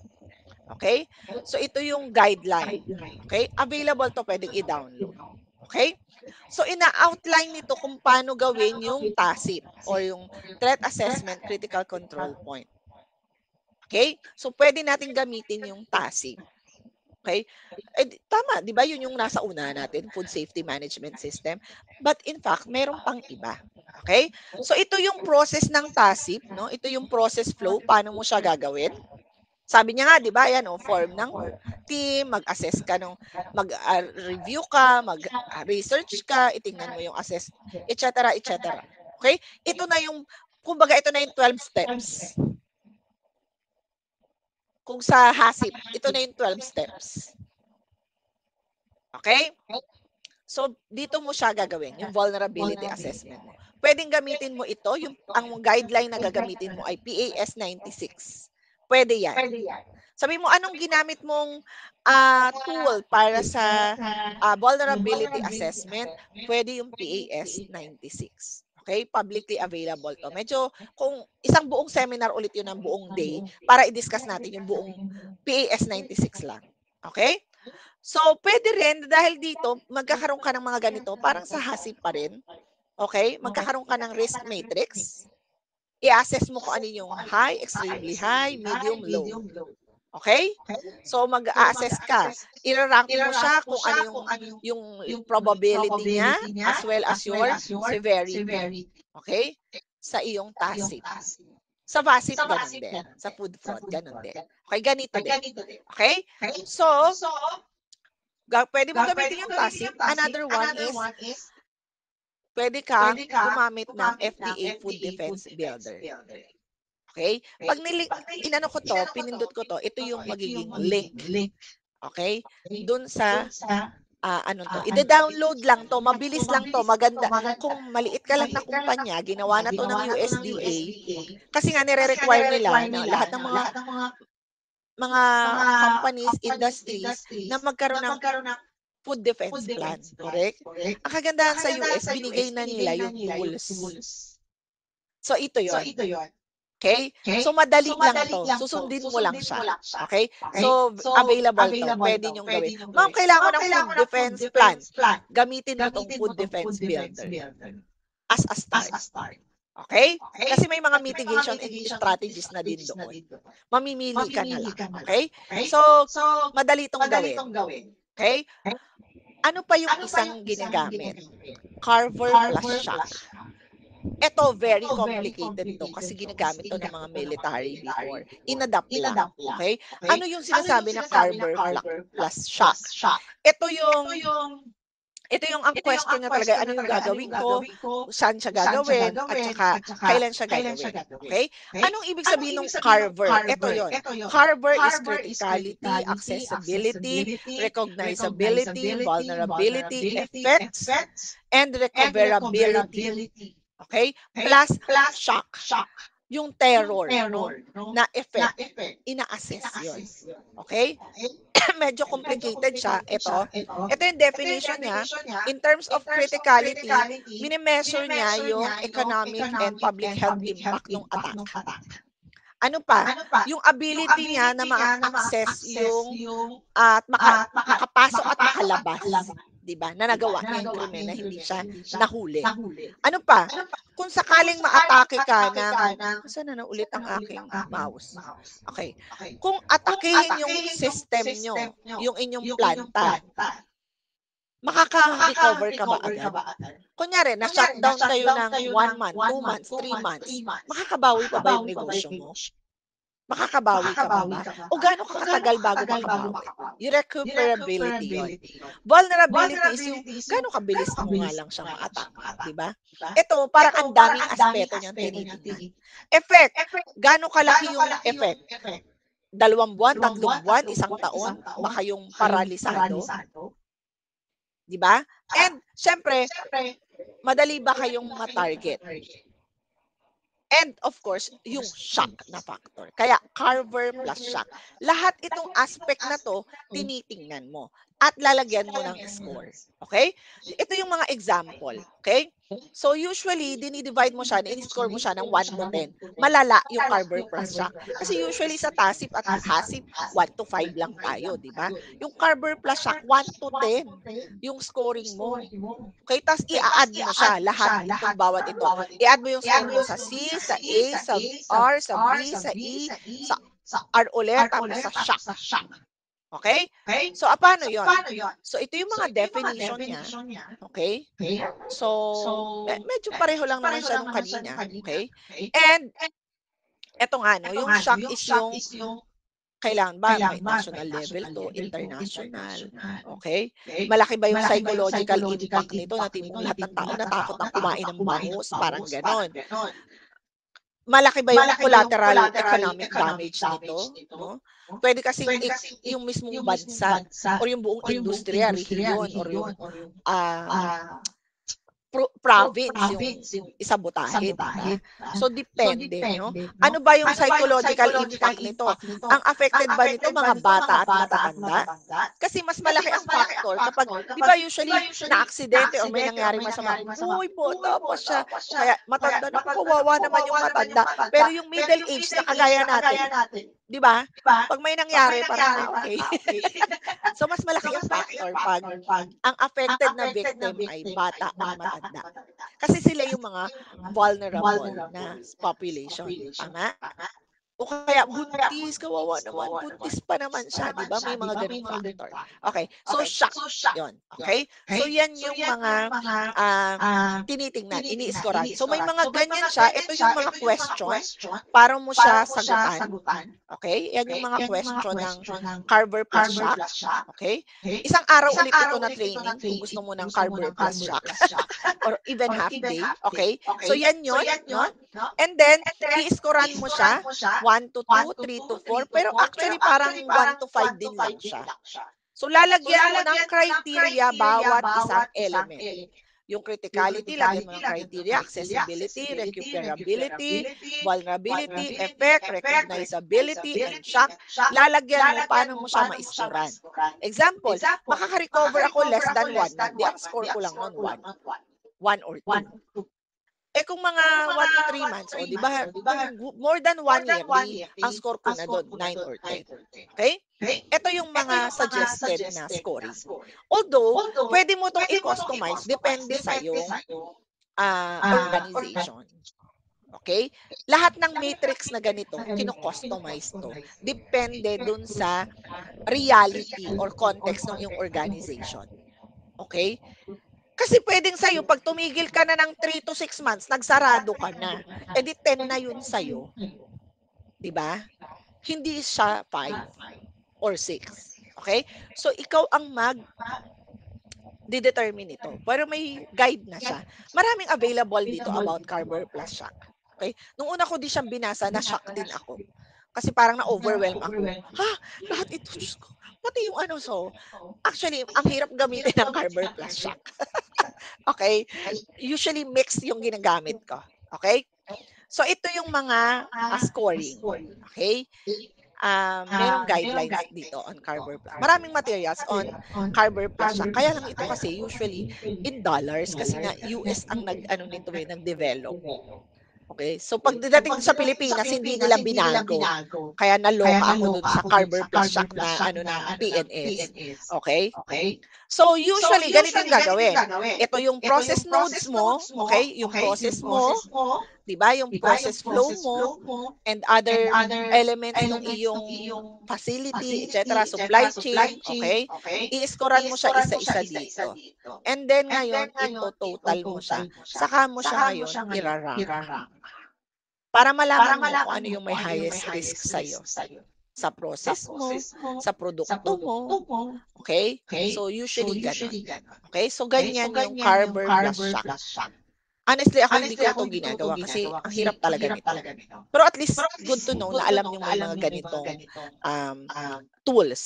Okay? So, ito yung guideline. Okay? Available to, pwedeng i-download. Okay? So, ina-outline nito kung paano gawin yung TACIP or yung Threat Assessment Critical Control Point. Okay? So, pwede natin gamitin yung TACIP. Okay? Tama, di ba yun yung nasa una natin, Food Safety Management System. But in fact, meron pang iba. Okay? So, ito yung process ng TACIP. No? Ito yung process flow. Paano mo siya gagawin? Sabi niya nga, di ba, yan, form ng team, mag-assess ka, mag-review ka, mag-research ka, itingnan mo yung assess, etc., etc. Okay? Ito na yung, kumbaga, ito na yung 12 steps. Kung sa HACCP, ito na yung 12 steps. Okay? So, dito mo siya gagawin, yung vulnerability assessment mo. Pwedeng gamitin mo ito, ang guideline na gagamitin mo ay PAS 96. Pwede yan. Sabi mo, anong ginamit mong tool para sa vulnerability assessment? Pwede yung PAS 96. Okay? Publicly available to. Medyo, kung isang buong seminar ulit yun ng buong day, para i-discuss natin yung buong PAS 96 lang. Okay? So, pwede rin, dahil dito, magkakaroon ka ng mga ganito, parang sa HACCP pa rin. Okay? Magkakaroon ka ng risk matrix. I-assess mo kung ano yung high, extremely high, medium, low. Okay? So, mag-assess ka. I-rank mo siya kung ano yung probability niya as well as your severity. Okay? Sa iyong TACIP. Sa VASIP, ganun din. Sa food fraud, ganun din. Okay? Ganito din. Okay? So, pwede mo gamitin yung TACIP. Another one is, pwede kang gumamit ng FDA Food Defense Builder. Okay? Pag inano ko to, pinindot ko to, ito yung magiging link. Okay? Doon sa i-download lang to, mabilis lang to, maganda. Kung maliit ka lang na kumpanya, ginawa na to ng USDA, kasi nga nire-require nila na lahat ng mga companies, industries, na magkaroon ng food defense plan. Correct? Ang kagandahan sa US, binigay na nila yung tools. So, ito yon. Okay? So, madali lang to. Susundin mo lang siya. Okay? So, available to. Pwede niyong gawin. Ma'am, kailangan ng food defense plan. Gamitin mo tong food defense builder as a start. Okay? Kasi may mga mitigation strategies na din doon. Mamimili ka na lang. Okay? So, madali itong gawin. Okay? Ano pa yung isang ginagamit? Carver plus shock. Ito, very complicated to kasi ginagamit to ng mga military before. Inadapt lang. Okay? Ano yung sinasabi na Carver plus shock? Ito yung ang question na talaga, ano yung gagawin ko, saan siya gagawin, at saka kailan siya gagawin. Okay? Anong ibig sabihin ng Carver? Ito yun. Carver is criticality, accessibility, recognizability, vulnerability, effects, and recoverability. Okay? Plus shock. Yung terror, na effect, ina-assess yun. Okay? Medyo complicated siya. Ito yung definition niya. In terms of criticality, minimeasure niya yung economic and public health impact ng attack. Ano pa? Yung ability niya na ma-access yung at makapasok at makalabas. Diba? Na nagawa niya yung krimen na hindi siya nahuli. Ano pa? Kung sakaling maatake ka ng, saan na ulit ang aking mouse? Okay. Kung atakehin yung system nyo, yung inyong planta, makaka-recover ka ba agad? Kunyari, na-shutdown kayo ng 1 month, 2 months, 3 months, makakabawi pa ba yung negosyo mo? Makakabawi ka ba? O gaano ka katagal bago makabawi? Yung recoverability yun. Vulnerability is yung gaano kabilis mo nga lang siyang ma-attack. Diba? Ito, parang ang daming aspeto niyang tinitignan. Effect. Gaano kalaki yung effect? 2 buwan, 3 buwan, 1 taon, baka yung paralisado. Diba? And, syempre, madali ba kayong ma-target? And of course, yung shock na factor. Kaya Carver plus shock. Lahat itong aspect na to, tinitingnan mo at lalagyan mo ng score. Okay? Ito yung mga example. Okay? So usually, dinidivide mo siya, in-score mo siya ng 1 to 10. Malala yung Carver plus shock. Kasi usually sa TASIP at HASIP, 1 to 5 lang tayo, di ba? Yung Carver plus shock, 1 to 10 yung scoring mo. Okay, tapos i-add mo siya, lahat itong bawat ito. I-add mo yung score mo sa C, sa A, sa R, sa B, sa E, sa R ulit, tapos sa shock. Okay? So, paano yun? So, ito yung mga definition niya. Okay? So, medyo pareho lang naman siya nung kanina. Okay? And, eto nga, no, yung shock is yung kailangan ba may national level to, international. Okay? Malaki ba yung psychological impact nito na tipong lahat ng tao natakot na kumain ng bangus? Parang ganon. Malaki ba yung collateral economic damage nito? No? Pwede kasi yung mismong bansa or yung buong industriya, region, or yung province yung isabotahe, diba? So, depende, no? Ano ba yung psychological impact nito? Ang affected ba nito mga bata at matatanda? Kasi mas malaki ang factor kapag, di ba usually, na-aksidente o may nangyari masama, uy po, tapos siya, kaya matanda na, kawawa naman yung matanda. Pero yung middle age na kagaya natin, di ba? Pag may nangyari, parang okay. So, mas malaki ang factor pag ang affected na victim ay bata at matanda. Kasi sila yung mga vulnerable na population. Tama? O kaya buntis, kawawa naman, buntis pa naman siya, di ba? May mga ganung factor. Okay, so shock yun. Okay? So yan yung mga tinitingnan, ini-scorean. So may mga ganyan siya, ito yung mga question para mo siya sagutan. Okay? Yan yung mga question ng Carver plus shock. Okay? Isang araw ulit ito na training kung gusto mo ng Carver plus shock. Or even half day. Okay? So yan yun. No? And then, i-scorean mo siya 1 to 2, 3 to 4, pero actually parang 1 to 5 din lang siya. So, lalagyan mo ng criteria bawat isang element. Yung criticality, lagyan mo ng criteria, accessibility, recuperability, vulnerability, effect, recognizability, and shock. Lalagyan mo paano mo siya ma-scorean. Example, makaka-recover ako less than 1. Di ang score ko lang nun 1 or 2. Eh kung mga 1 to 3 months, o di ba, more than 1 year, ang score ko na doon, 9 or 10. Okay? Ito yung mga suggested na scoring. Although, pwede mo itong i-customize, depende sa yung organization. Okay? Lahat ng matrix na ganito, kino-customize to. Depende dun sa reality or context ng yung organization. Okay? Kasi pwedeng sa'yo, pag tumigil ka na ng 3 to 6 months, nagsarado ka na. E di 10 na yun sa'yo. Diba? Hindi siya 5 or 6. Okay? So, ikaw ang mag-determine ito. Pero may guide na siya. Maraming available dito about Carver plus shock. Okay? Nung una ko di siyang binasa, na-shock din ako. Kasi parang na-overwhelm ako. Ha? Lahat ito, Diyos ko. Pati yung ano, so, actually, ang hirap gamitin ng Carver plus shock. Okay? Usually, mixed yung ginagamit ko. Okay? So, ito yung mga scoring. Okay? Merong guidelines dito on Carver plus. Maraming materials on Carver plus shock. Kaya lang ito kasi usually in dollars kasi nga US ang nag-develop. Okay? So, pagdating sa Pilipinas, hindi nila binago. Kaya naloka ako dun sa Carver plus shock na ng PNS. Okay? So, usually, ganito yung gagawin. Ito yung process nodes mo. Okay? Yung process mo. Diba? Yung process flow mo. And other elements ng iyong facility, etc. Supply chain. Okay? I-scorean mo siya isa-isa dito. And then, ngayon, ito total mo siya. Saka mo siya ngayon i-rank. Para malaman mo kung ano yung may highest risk sa'yo. Sa process mo, sa produkto mo. Okay? So, usually ganun. Okay? So, ganyan yung Carver plus shock. Honestly, ako hindi ko ito ginagawa kasi ang hirap talaga nito. Pero at least, good to know na alam yung may mga ganitong tools.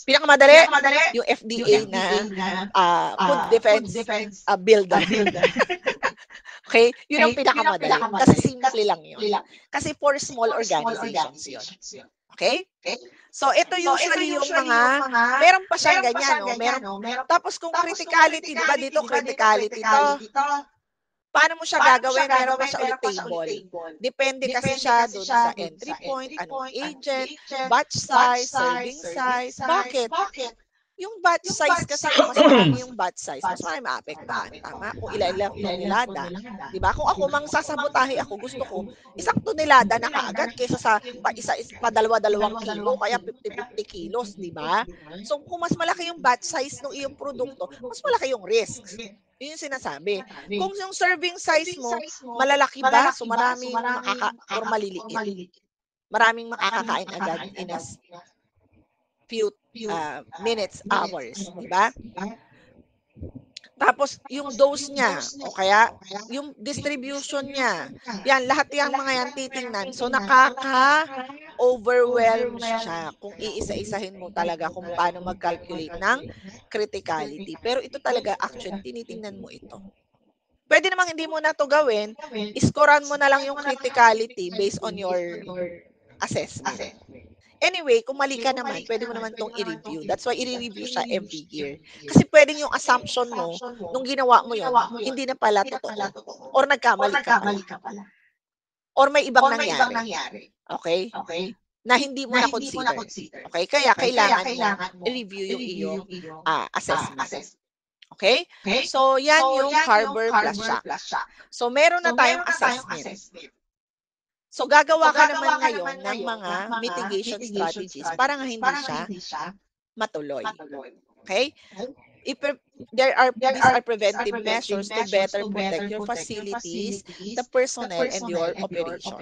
Pinakamadali, yung FDA na Food Defense Builder. Okay? Yun ang pinakamadali. Kasi simple lang yun. Kasi for small organizations yun. Okay? So, ito usually yung mga, meron pa siyang ganyan, no? Tapos kung criticality, di ba dito criticality to? Paano mo siya gagawin? Meron pa siya ulit table. Depende kasi siya dun sa entry point, anong agent, batch size, serving size. Bakit? Yung batch size kasi kung mas marami yung batch size, mas marami maapektahan. Tama? Kung ilan-ilang tonelada. Diba? Kung ako mang sasabotahe ako, gusto ko, isang tonelada na kaagad kaysa sa padalawa-dalawang kilo, kaya 50-50 kilos. Diba? So kung mas malaki yung batch size ng iyong produkto, mas malaki yung risks. Yun yung sinasabi. Kung yung serving size mo, malalaki ba? So maraming or maliliit. Maraming makakakain agad in a few minutes, hours, di ba? Tapos yung dose niya, o kaya yung distribution niya, yan, lahat yung mga yan titingnan. So nakaka-overwhelm siya kung iisa-isahin mo talaga kung paano mag-calculate ng criticality. Pero ito talaga, actually, tinitingnan mo ito. Pwede namang hindi mo na to gawin, iskoran mo na lang yung criticality based on your assessment. Anyway, kung mali ka naman, pwede mo naman itong i-review. That's why i-review siya every year. Kasi pwedeng yung assumption mo, nung ginawa mo yun, hindi na pala totoo. Or nagkamali ka pala. Or may ibang nangyari. Okay? Na hindi mo na-consider. Okay? Kaya kailangan mo i-review yung iyong assessment. Okay? So, yan yung Harbor plus Shock. So, meron na tayong assessment. So, gagawa ka naman ngayon ng mga mitigation strategies para nga hindi siya matuloy. Okay? These are preventive measures to better protect your facilities, the personnel, and your operation.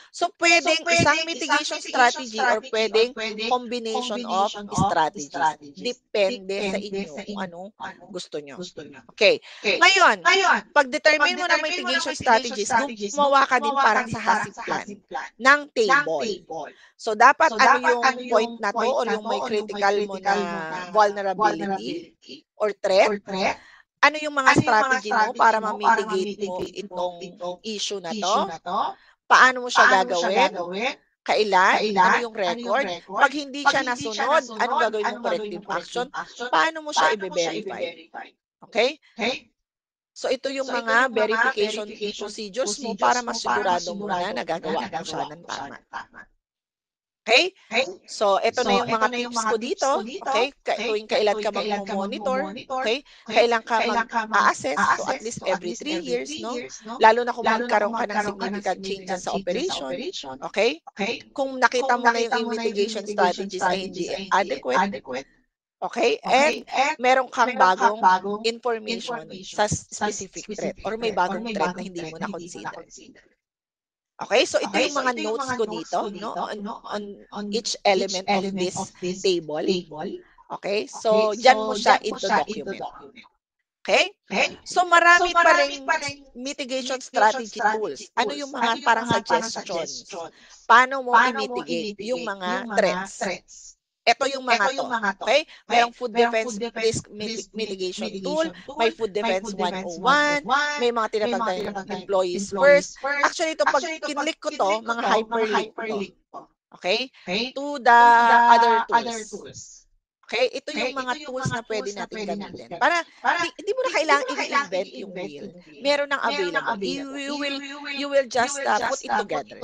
So, pwedeng isang mitigation strategy or pwedeng combination of strategies. Depende sa inyo kung ano gusto nyo. Okay. Ngayon, pag-determine mo ng mitigation strategies, gumawa ka din parang sa HACCP plan ng table. So, dapat ano yung point na to or yung may critical mo na vulnerability or threat? Ano yung mga strategy mo para ma-mitigate mo itong issue na to? Paano mo siya gagawin? Kailan? Ano yung record? Pag hindi siya nasunod, anong gagawin mong corrective action? Paano mo siya i-verify? Okay? So, ito yung mga verification procedures mo para masigurado mo na nagagawa mo siya ng tama. Okay? So, ito na yung mga tips ko dito. Okay? Tuwing kailan ka mag-monitor. Okay? Kailan ka mag-assess. So, at least every 3 years, no? Lalo na kung magkaroon ka ng significant changes sa operation. Okay? Kung nakita mo na yung mitigation strategies ay hindi adequate. Okay? And meron kang bagong information sa specific threat or may bagong threat na hindi mo na-consider. Okay, so ito yung mga notes ko dito, no, on each element of this table. Okay, so dyan mo siya into document. Okay? So marami pa rin mitigation strategy tools. Ano yung mga parang suggestions? Paano mo i-mitigate yung mga threats? Ito yung mga to. Okay? Merong food defense risk mitigation tool, may food defense 101, may mga tinatawag na employees first. Actually, ito pag kinlik ko to, mga hyperlink to. Okay? To the other tools. Okay? Ito yung mga tools na pwede natin gamitin. Para hindi mo na kailangang i-invent yung wheel. Meron ng available. You will just put it together.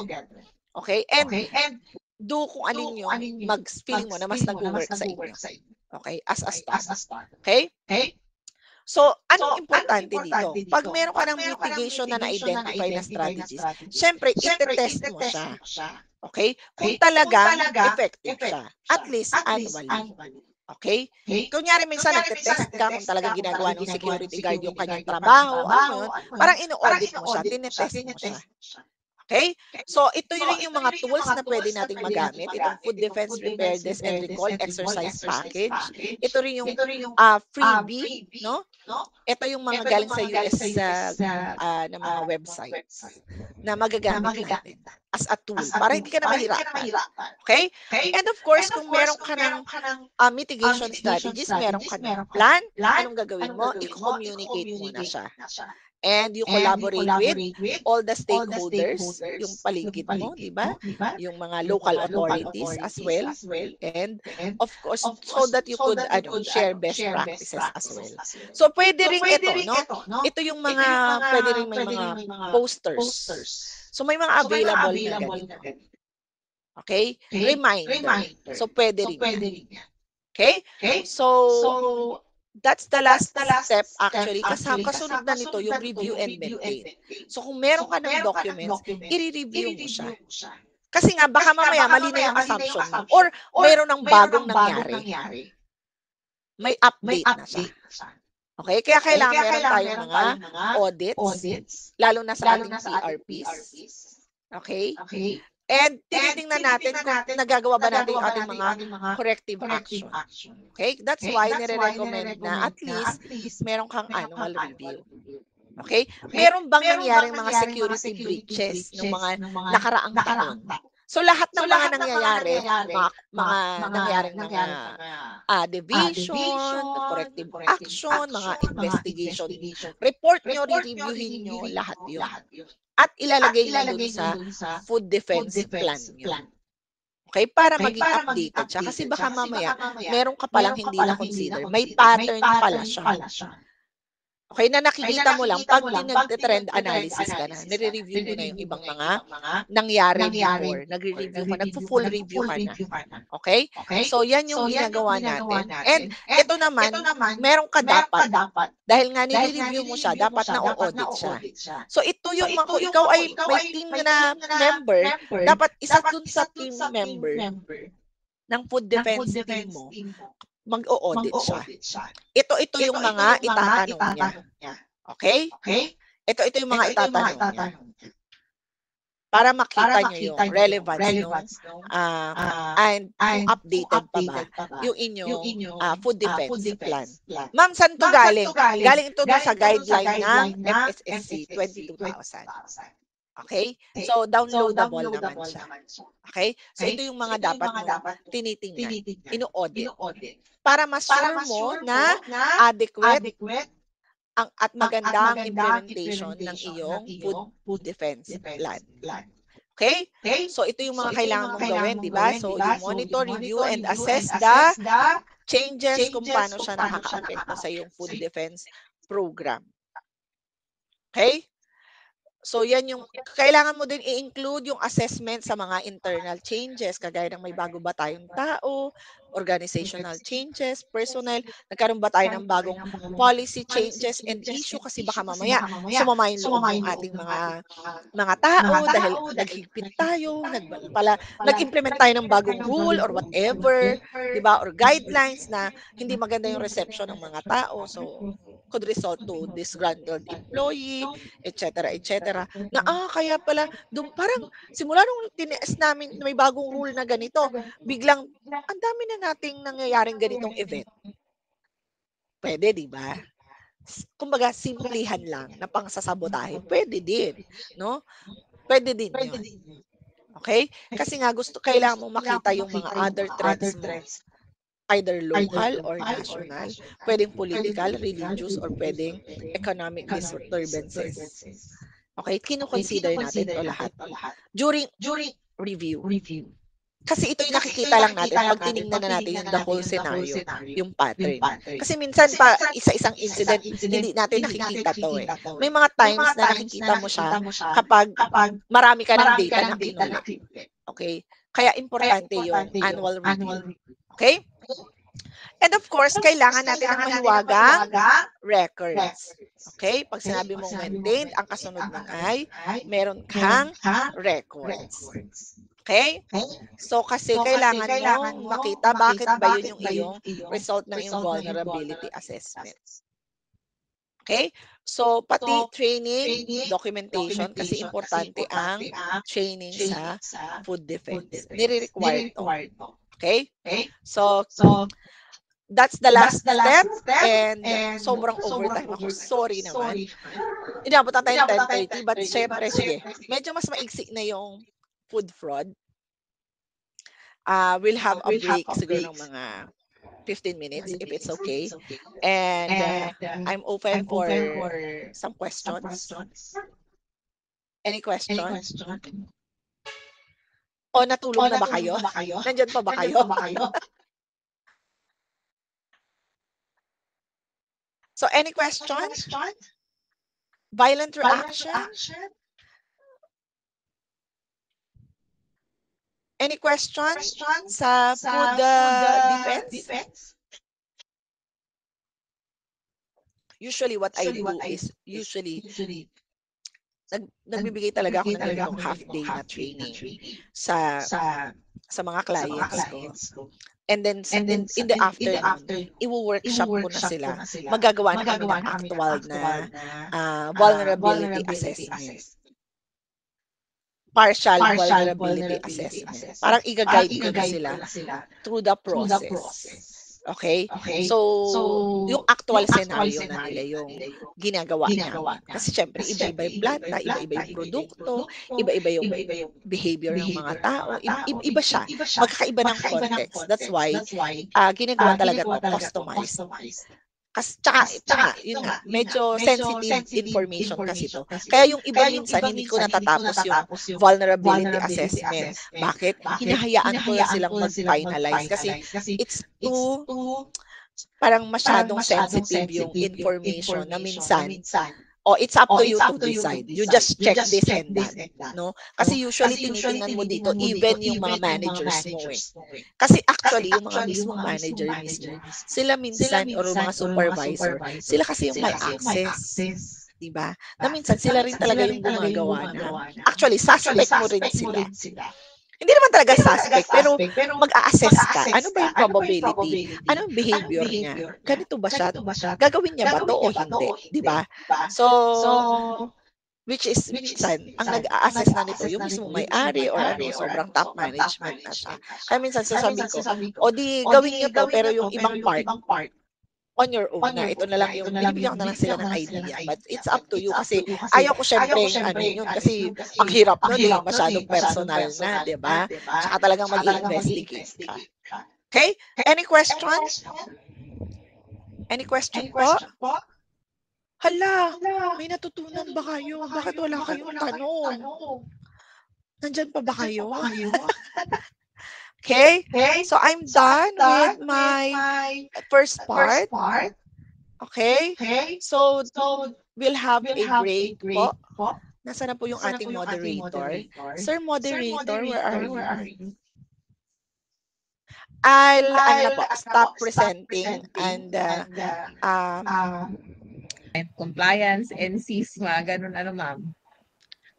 Okay? And do kung alin yung mag-feeling mo na mas nag-work sa inyo. Okay? As a start. Okay? So, anong importante dito? Pag meron ka ng mitigation na na-identify na strategies, syempre, ite-test mo siya. Okay? Kung talaga effective siya. At least annually. Okay? Kunyari, minsan nagte-test ka kung talagang ginagawa ng security guard yung kanyang trabaho, ano yun, parang ino-audit mo siya, tinetest mo siya. Okay? So, ito rin yung mga tools na pwede nating magamit. Itong Food Defense Preparedness and Recall Exercise Package. Ito rin yung freebie, no? Ito yung mga galing sa US na mga websites na magagamit natin as a tool para hindi ka na mahirapan. Okay? And of course, kung meron ka ng mitigation strategies, meron ka ng plan, anong gagawin mo? I-communicate mo na siya. And you collaborate with all the stakeholders, yung paligid mo, di ba? Yung mga local authorities as well. And of course, so that you could share best practices as well. So pwede rin ito, no? Ito yung mga, pwede rin may mga posters. So may mga available na ganito. Okay? Reminder. So pwede rin yan. Okay? So, that's the last step actually. Kasunod na nito yung review and maintain. So kung meron ka ng documents, i-review mo siya. Kasi nga baka mamaya mali na yung assumption mo or meron ng bagong nangyari. May update na siya. Okay? Kaya kailangan meron tayong mga audits, lalo na sa ating PRPs. Okay? And tinitingnan natin kung nagagawa ba natin yung ating mga corrective action. Okay? That's why nire-recommend na at least meron kang annual review. Okay? Meron bang nangyaring mga security breaches ng mga nakaraang taon? So lahat ng mga nangyayari, mga nangyaring mga deviation, corrective action, mga investigation, report nyo, reviewin nyo, lahat yun. At ilalagay nyo dun sa food defense plan nyo. Okay? Para maging updated siya. Kasi baka mamaya, meron ka palang hindi na-consider. May pattern pala siya. Okay? Na nakikita mo lang, pag nag-trend analysis ka na, nire-review mo na yung ibang mga nangyari before. Nagre-review ka, nagpo-full review ka na. Okay? So, yan yung ginagawa natin. And ito naman, meron ka dapat. Dahil nga nire-review mo siya, dapat na-audit siya. So, ito yung kung ikaw ay may team na member, dapat isa dun sa team member ng food defense team mo, mag-o-audit siya. Ito yung mga itatanong niya. Okay? Ito yung mga itatanong niya. Para makita nyo yung relevance and updated pa ba yung inyong food defense plan. Ma'am, saan ito galing? Galing ito sa guideline ng FSSC 22,000. Okay? So, downloadable naman siya. Okay? So, ito yung mga dapat mo tinitingnan. Ino-audit. Para ma-sure mo na adequate at magandang implementation ng iyong food defense plan. Okay? So, ito yung mga kailangan mong gawin, di ba? So, you monitor, review, and assess the changes kung paano siya nakaka-apekto sa iyong food defense program. Okay? So, yan yung, kailangan mo din i-include yung assessment sa mga internal changes, kagaya ng may bago ba tayong tao, organizational changes, personnel, nagkaroon ba tayo ng bagong policy changes and issue, kasi baka mamaya sumama yung loob ng ating mga tao dahil naghigpit tayo, nag-implement tayo ng bagong rule or whatever, di ba, or guidelines na hindi maganda yung reception ng mga tao. So, could result to disgruntled employee, etc., etc. Na kaya pala, parang simula nung tiniis namin may bagong rule na ganito, biglang ang dami na nating nangyayaring ganitong event. Pwede, di ba? Kumbaga, simplihan lang na pangsasabotahe. Pwede din, no? Pwede din yun. Okay? Kasi nga kailangan mo makita yung mga other threats mo. Either local or national, pwedeng political, religious, or pwedeng economic disturbances. Okay, kino-consider natin ito lahat during review. Kasi ito yung nakikita lang natin pag tinignan na natin yung the whole scenario, yung pattern. Kasi minsan pa isa-isang incident, hindi natin nakikita to eh. May mga times na nakikita mo siya kapag marami ka ng data na kinulit. Okay? Kaya importante yung annual review. Okay? And of course, kailangan natin ng mahiwagang records. Okay? Pag sinabi mong maintained, ang kasunod nun ay meron kang records. Okay? So, kasi kailangan mong makita bakit ba yun yung iyong result ng iyong vulnerability assessment. Okay? So, pati training, documentation, kasi importante ang training sa food defense. Nire-require to. Okay? So, that's the last step and sobrang overtime ako. Sorry naman. Inabot na tayo 10:30 but syempre, sige. Medyo mas maigsi na yung food fraud. We'll have a break siguro ng mga 15 minutes if it's okay. And I'm open for some questions. Any question? O natulog na ba kayo? Nandyan pa ba kayo? So any question? Violent reaction? Any question sa food defense? Usually what I do is nagbibigay talaga ako ng ganitong half-day na training sa mga clients ko. And then in the afternoon, i-workshop ko na sila. Magagawa na kami ng actual na vulnerability assessment. Partial vulnerability assessment. Parang i-guide ko na sila through the process. Okay? So, yung actual scenario na nila yung ginagawa namin. Kasi syempre, iba-iba yung planta, iba-iba yung produkto, iba-iba yung behavior ng mga tao, iba siya. Magkakaiba ng context. That's why, ginagawa talaga ito customized. Tsaka, yun nga, medyo sensitive information kasi ito. Kaya yung iba minsan, hindi ko natatapos yung vulnerability assessment. Bakit? Hinahayaan ko na silang mag-finalize kasi it's too, parang masyadong sensitive yung information na minsan, it's up to you to decide. You just check this and that. No? Kasi usually, tinitingnan mo dito, even yung mga managers mo eh. Kasi actually, yung mga mismong manager mismo, sila minsan, or mga supervisor, sila kasi yung may access. Diba? Na minsan, sila rin talaga yung gumagawa na. Actually, suspect mo rin sila. Hindi naman talaga suspect, pero mag-a-assess ka. Ano ba yung probability? Ano yung behavior niya? Ganito ba siya? Gagawin niya ba to o hindi? Di ba? So, which is, minsan, ang nag-a-assess na nito, yung mismo may-ari or sobrang top management na siya. Kaya minsan sasabihin ko, o di gawin niyo to, pero yung ibang part, on your own na. Ito na lang yung, binibigyan ko na lang sila ng idea. But it's up to you kasi ayaw ko syempre yun kasi ang hirap nun eh, masyadong personal na, di ba? Tsaka talagang mag-i-investigate ka. Okay? Any questions? Any question po? Hala, may natutunan ba kayo? Bakit wala kayong tanong? Nandyan pa ba kayo? Okay? So I'm done with my first part. Okay? So we'll have a break po. Nasaan na po yung ating moderator? Sir moderator, where are you? I'll stop presenting and compliance, NCs, mga ganun ma'am.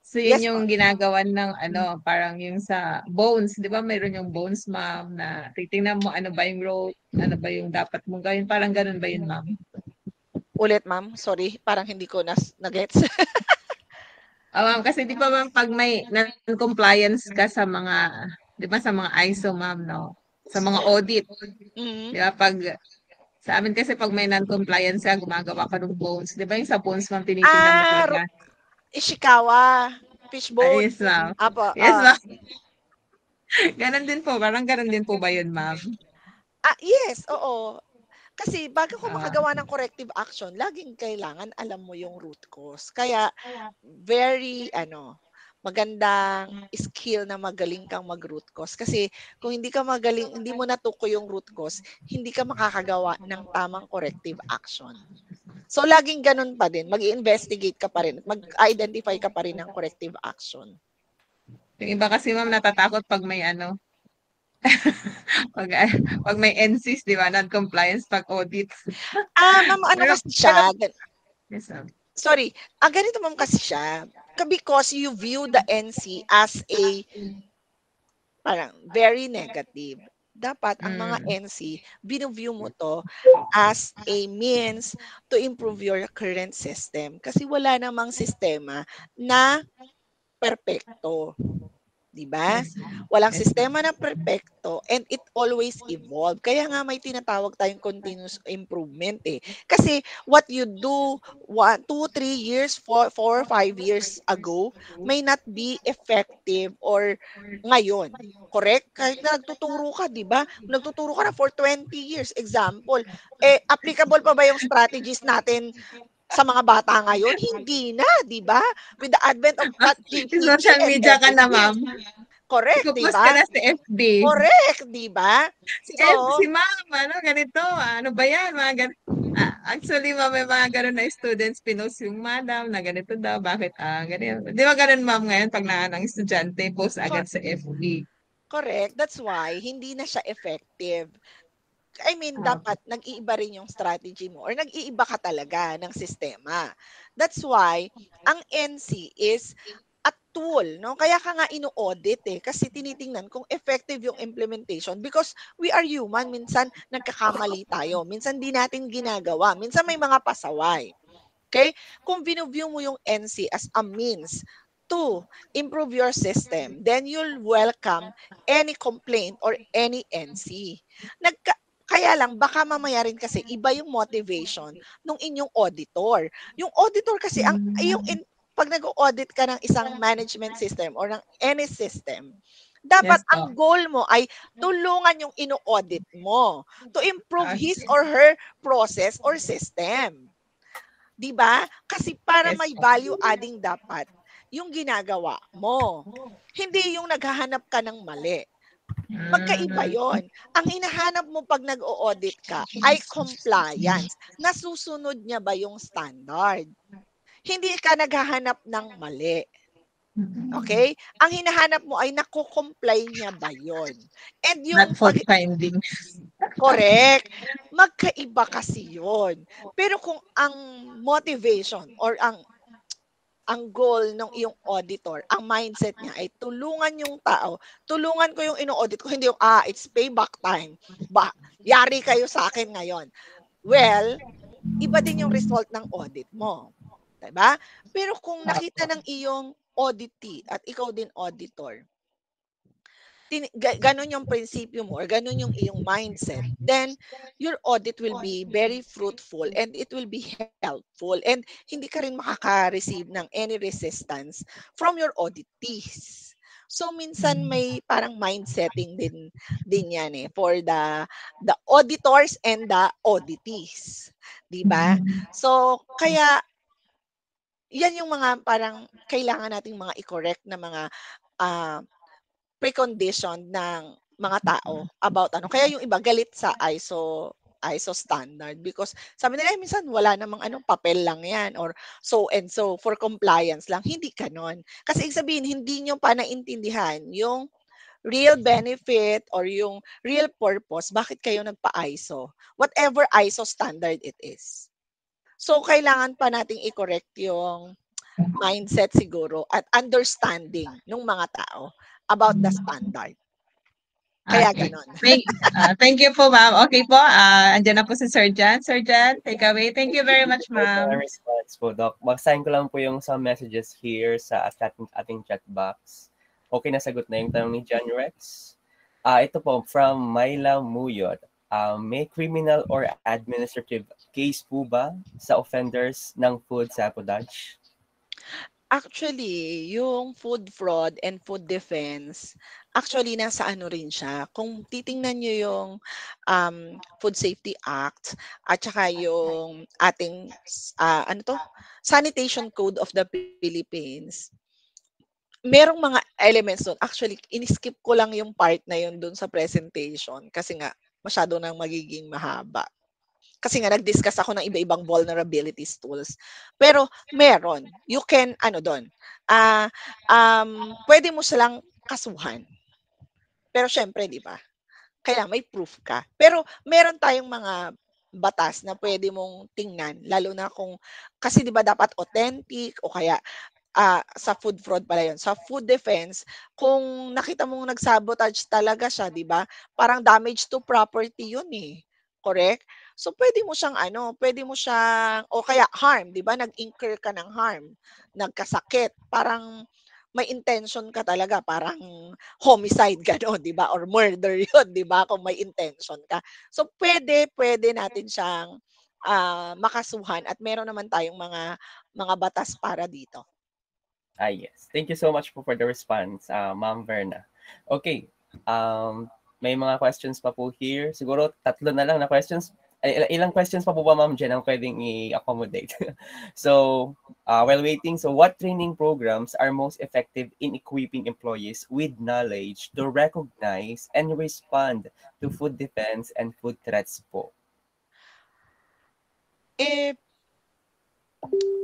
So yun Yes, yung ginagawa ng parang yung sa bones, 'di ba? Mayroon yung bones, ma'am, na titingnan mo ano ba yung role, ano ba yung dapat mong gawin, parang ganun ba yun, ma'am? Ulit, ma'am. Sorry, parang hindi ko na-gets. Ma'am, kasi 'di ba ma'am, pag may non-compliance ka sa mga, 'di ba, sa mga ISO, ma'am, no? Sa mga audit. Mm-hmm. 'Di ba, pag sa amin kasi pag may non-compliance ka, gumagawa ka ng bones. 'Di ba yung sa bones, ma'am, tinitingnan mo talaga? Ishikawa. Fishbone. Yes, ma'am. Apo. Yes, ma'am. Ganon din po. Parang ganon din po ba yun, ma'am? Yes, oo. Kasi bago ko makagawa ng corrective action, laging kailangan alam mo yung root cause. Kaya very magandang skill na magaling kang mag-root cause. Kasi kung hindi ka magaling, hindi mo natukoy yung root cause, hindi ka makakagawa ng tamang corrective action. So, laging ganun pa din. Mag-investigate ka pa rin. Mag-identify ka pa rin ng corrective action. Yung iba kasi, ma'am, natatakot pag may pag may NCs, di ba? Non-compliance pag audit. Ma'am, kasi siya? Yes, ma'am. Sorry. Ganito, ma'am, kasi siya. Because you view the NC as a parang very negative. Dapat ang mga NC, binuview mo to as a means to improve your current system. Kasi wala namang sistema na perpekto. 'Di ba? Yes, ma'am. Walang Yes, ma'am. sistema na perpekto and it always evolve. Kaya nga may tinatawag tayong continuous improvement eh. Kasi what you do 2, 3 years, 4, 5 years ago may not be effective or ngayon. Correct? Kahit na nagtuturo ka, 'di ba? Nagtuturo ka na for 20 years. Example, applicable pa ba yung strategies natin sa mga bata ngayon? Hindi na, 'di ba? With the advent of ChatGPT Social and media ka na, everything. ma'am. Correct, 'di Nagpo-post ka ba? na sa FB. Correct, 'di ba? Si So, ma'am, ano, ganito, ano ba yan, mga actually, ma'am, may mga ganun na students, pinost yung madam na ganito daw, bakit, ganito. Di ba ganun, ma'am, ngayon, pag ng estudyante, post agad cor- sa FB. correct. That's why hindi na siya effective. I mean, dapat nag-iiba rin yung strategy mo or nag-iiba ka talaga ng sistema. That's why ang NC is a tool, no? Kaya ka nga ino-audit eh kasi tinitingnan kung effective yung implementation because we are human, minsan nagkakamali tayo, minsan di natin ginagawa, minsan may mga pasaway. Okay? Kung view mo yung NC as a means to improve your system, then you'll welcome any complaint or any NC. Kaya lang, baka mamaya rin kasi iba yung motivation ng inyong auditor. Yung auditor kasi, pag nag-audit ka ng isang management system or ng any system, dapat Yes po. ang goal mo ay tulungan yung ino-audit mo to improve Ah, his or her process or system. 'Di ba? Kasi para yes may po. value adding dapat yung ginagawa mo. Hindi yung naghahanap ka ng mali. Magkaiba Mm, 'yon. Ang hinahanap mo pag nag-o-audit ka ay compliance. Nasusunod niya ba yung standard? Hindi ka naghahanap ng mali. Okay? Ang hinahanap mo ay nako-comply niya ba 'yon? And yung not fault finding. correct. Magkaiba kasi 'yon. Pero kung ang motivation or ang goal ng iyong auditor, ang mindset niya ay tulungan yung tao, tulungan ko yung ino-audit ko, hindi yung, it's payback time. Yari kayo sa akin ngayon. Well, iba din yung result ng audit mo. Diba? Pero kung nakita ng iyong auditee at ikaw din auditor, ganun yung prinsipyo mo or ganun yung iyong mindset, then your audit will be very fruitful and it will be helpful and hindi ka rin makaka-receive ng any resistance from your auditees. So minsan may parang mind setting din yan eh for the auditors and the auditees, 'di ba? So kaya yan yung mga parang kailangan nating mga i-correct na mga uh, precondition ng mga tao about ano. Kaya yung iba galit sa ISO standard because sabi nila minsan wala namang anong papel lang yan or so and so for compliance lang. Hindi kanon. Kasi ibig sabihin hindi nyo pa naintindihan yung real benefit or yung real purpose bakit kayo nagpa-ISO. Whatever ISO standard it is. So kailangan pa nating i-correct yung mindset siguro at understanding ng mga tao about the standard. Kaya Okay. ganon. Thank you po, ma'am. Okay po, andyan na po si Sir Jan. Sir Jan, take away. Thank you very much, For the ma'am. response po, Doc. Magsahin ko lang po yung some messages here sa ating chat box. Okay, nasagot na yung tanong ni John Rex. Ito po, from Myla Muyot. May criminal or administrative case po ba sa offenders ng food sabotage? Actually, yung food fraud and food defense, actually nasa ano rin siya. Kung titingnan nyo yung Food Safety Act at saka yung ating Sanitation Code of the Philippines, merong mga elements doon. Actually, in-skip ko lang yung part na yun doon sa presentation kasi nga masyado nang magiging mahaba. Kasi nga nag-discuss ako ng iba-ibang vulnerabilities tools. Pero meron. You can, doon. Pwede mo silang kasuhan. Pero syempre, di ba? Kaya may proof ka. Pero meron tayong mga batas na pwede mong tingnan. Lalo na kung, kasi di ba dapat authentic o kaya sa food fraud pala yun. Sa food defense, kung nakita mong nag-sabotage talaga siya, di ba? Parang damage to property yun eh. Correct? So, pwede mo siyang o kaya harm, di ba? Nag-incur ka ng harm, nagkasakit. Parang may intention ka talaga, parang homicide gano'n, 'di ba? Or murder 'yun, 'di ba? Kung may intention ka. So pwede natin siyang makasuhan at meron naman tayong mga batas para dito. Yes. Thank you so much po for the response, Ma'am Verna. Okay. May mga questions pa po here. Siguro 3 na lang na questions. Ilang questions pa po ba, Ma'am Jen, ang pwedeng i-accommodate? So, while waiting, so what training programs are most effective in equipping employees with knowledge to recognize and respond to food defense and food threats po?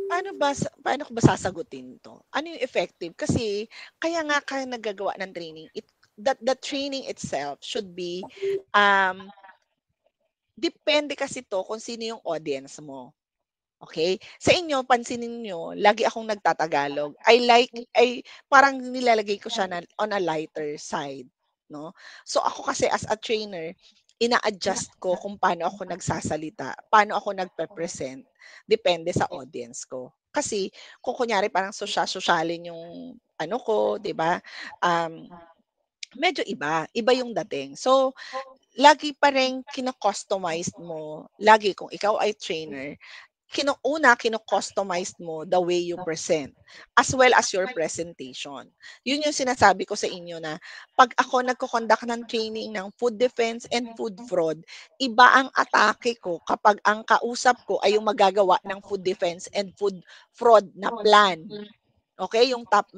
Paano ko ba sasagutin 'to? Ano yung effective? Kasi kaya nga ka naggagawa ng training, the training itself should be, depende kasi 'to kung sino yung audience mo. Okay? Sa inyo, pansinin niyo, lagi akong nagtatagalog. Parang nilalagay ko siya on a lighter side, no? So ako kasi as a trainer, ina-adjust ko kung paano ako nagsasalita, paano ako nagpe-present, depende sa audience ko. Kasi kung kunyari parang sosyalin yung ano ko, 'di ba? Medyo iba yung dating. So lagi pa ring kino-customize mo, lagi kung ikaw ay trainer, kino-customize mo the way you present, as well as your presentation. Yun yung sinasabi ko sa inyo na 'pag ako nagko-conduct ng training ng food defense and food fraud, iba ang atake ko kapag ang kausap ko ay yung magagawa ng food defense and food fraud na plan. Okay, yung top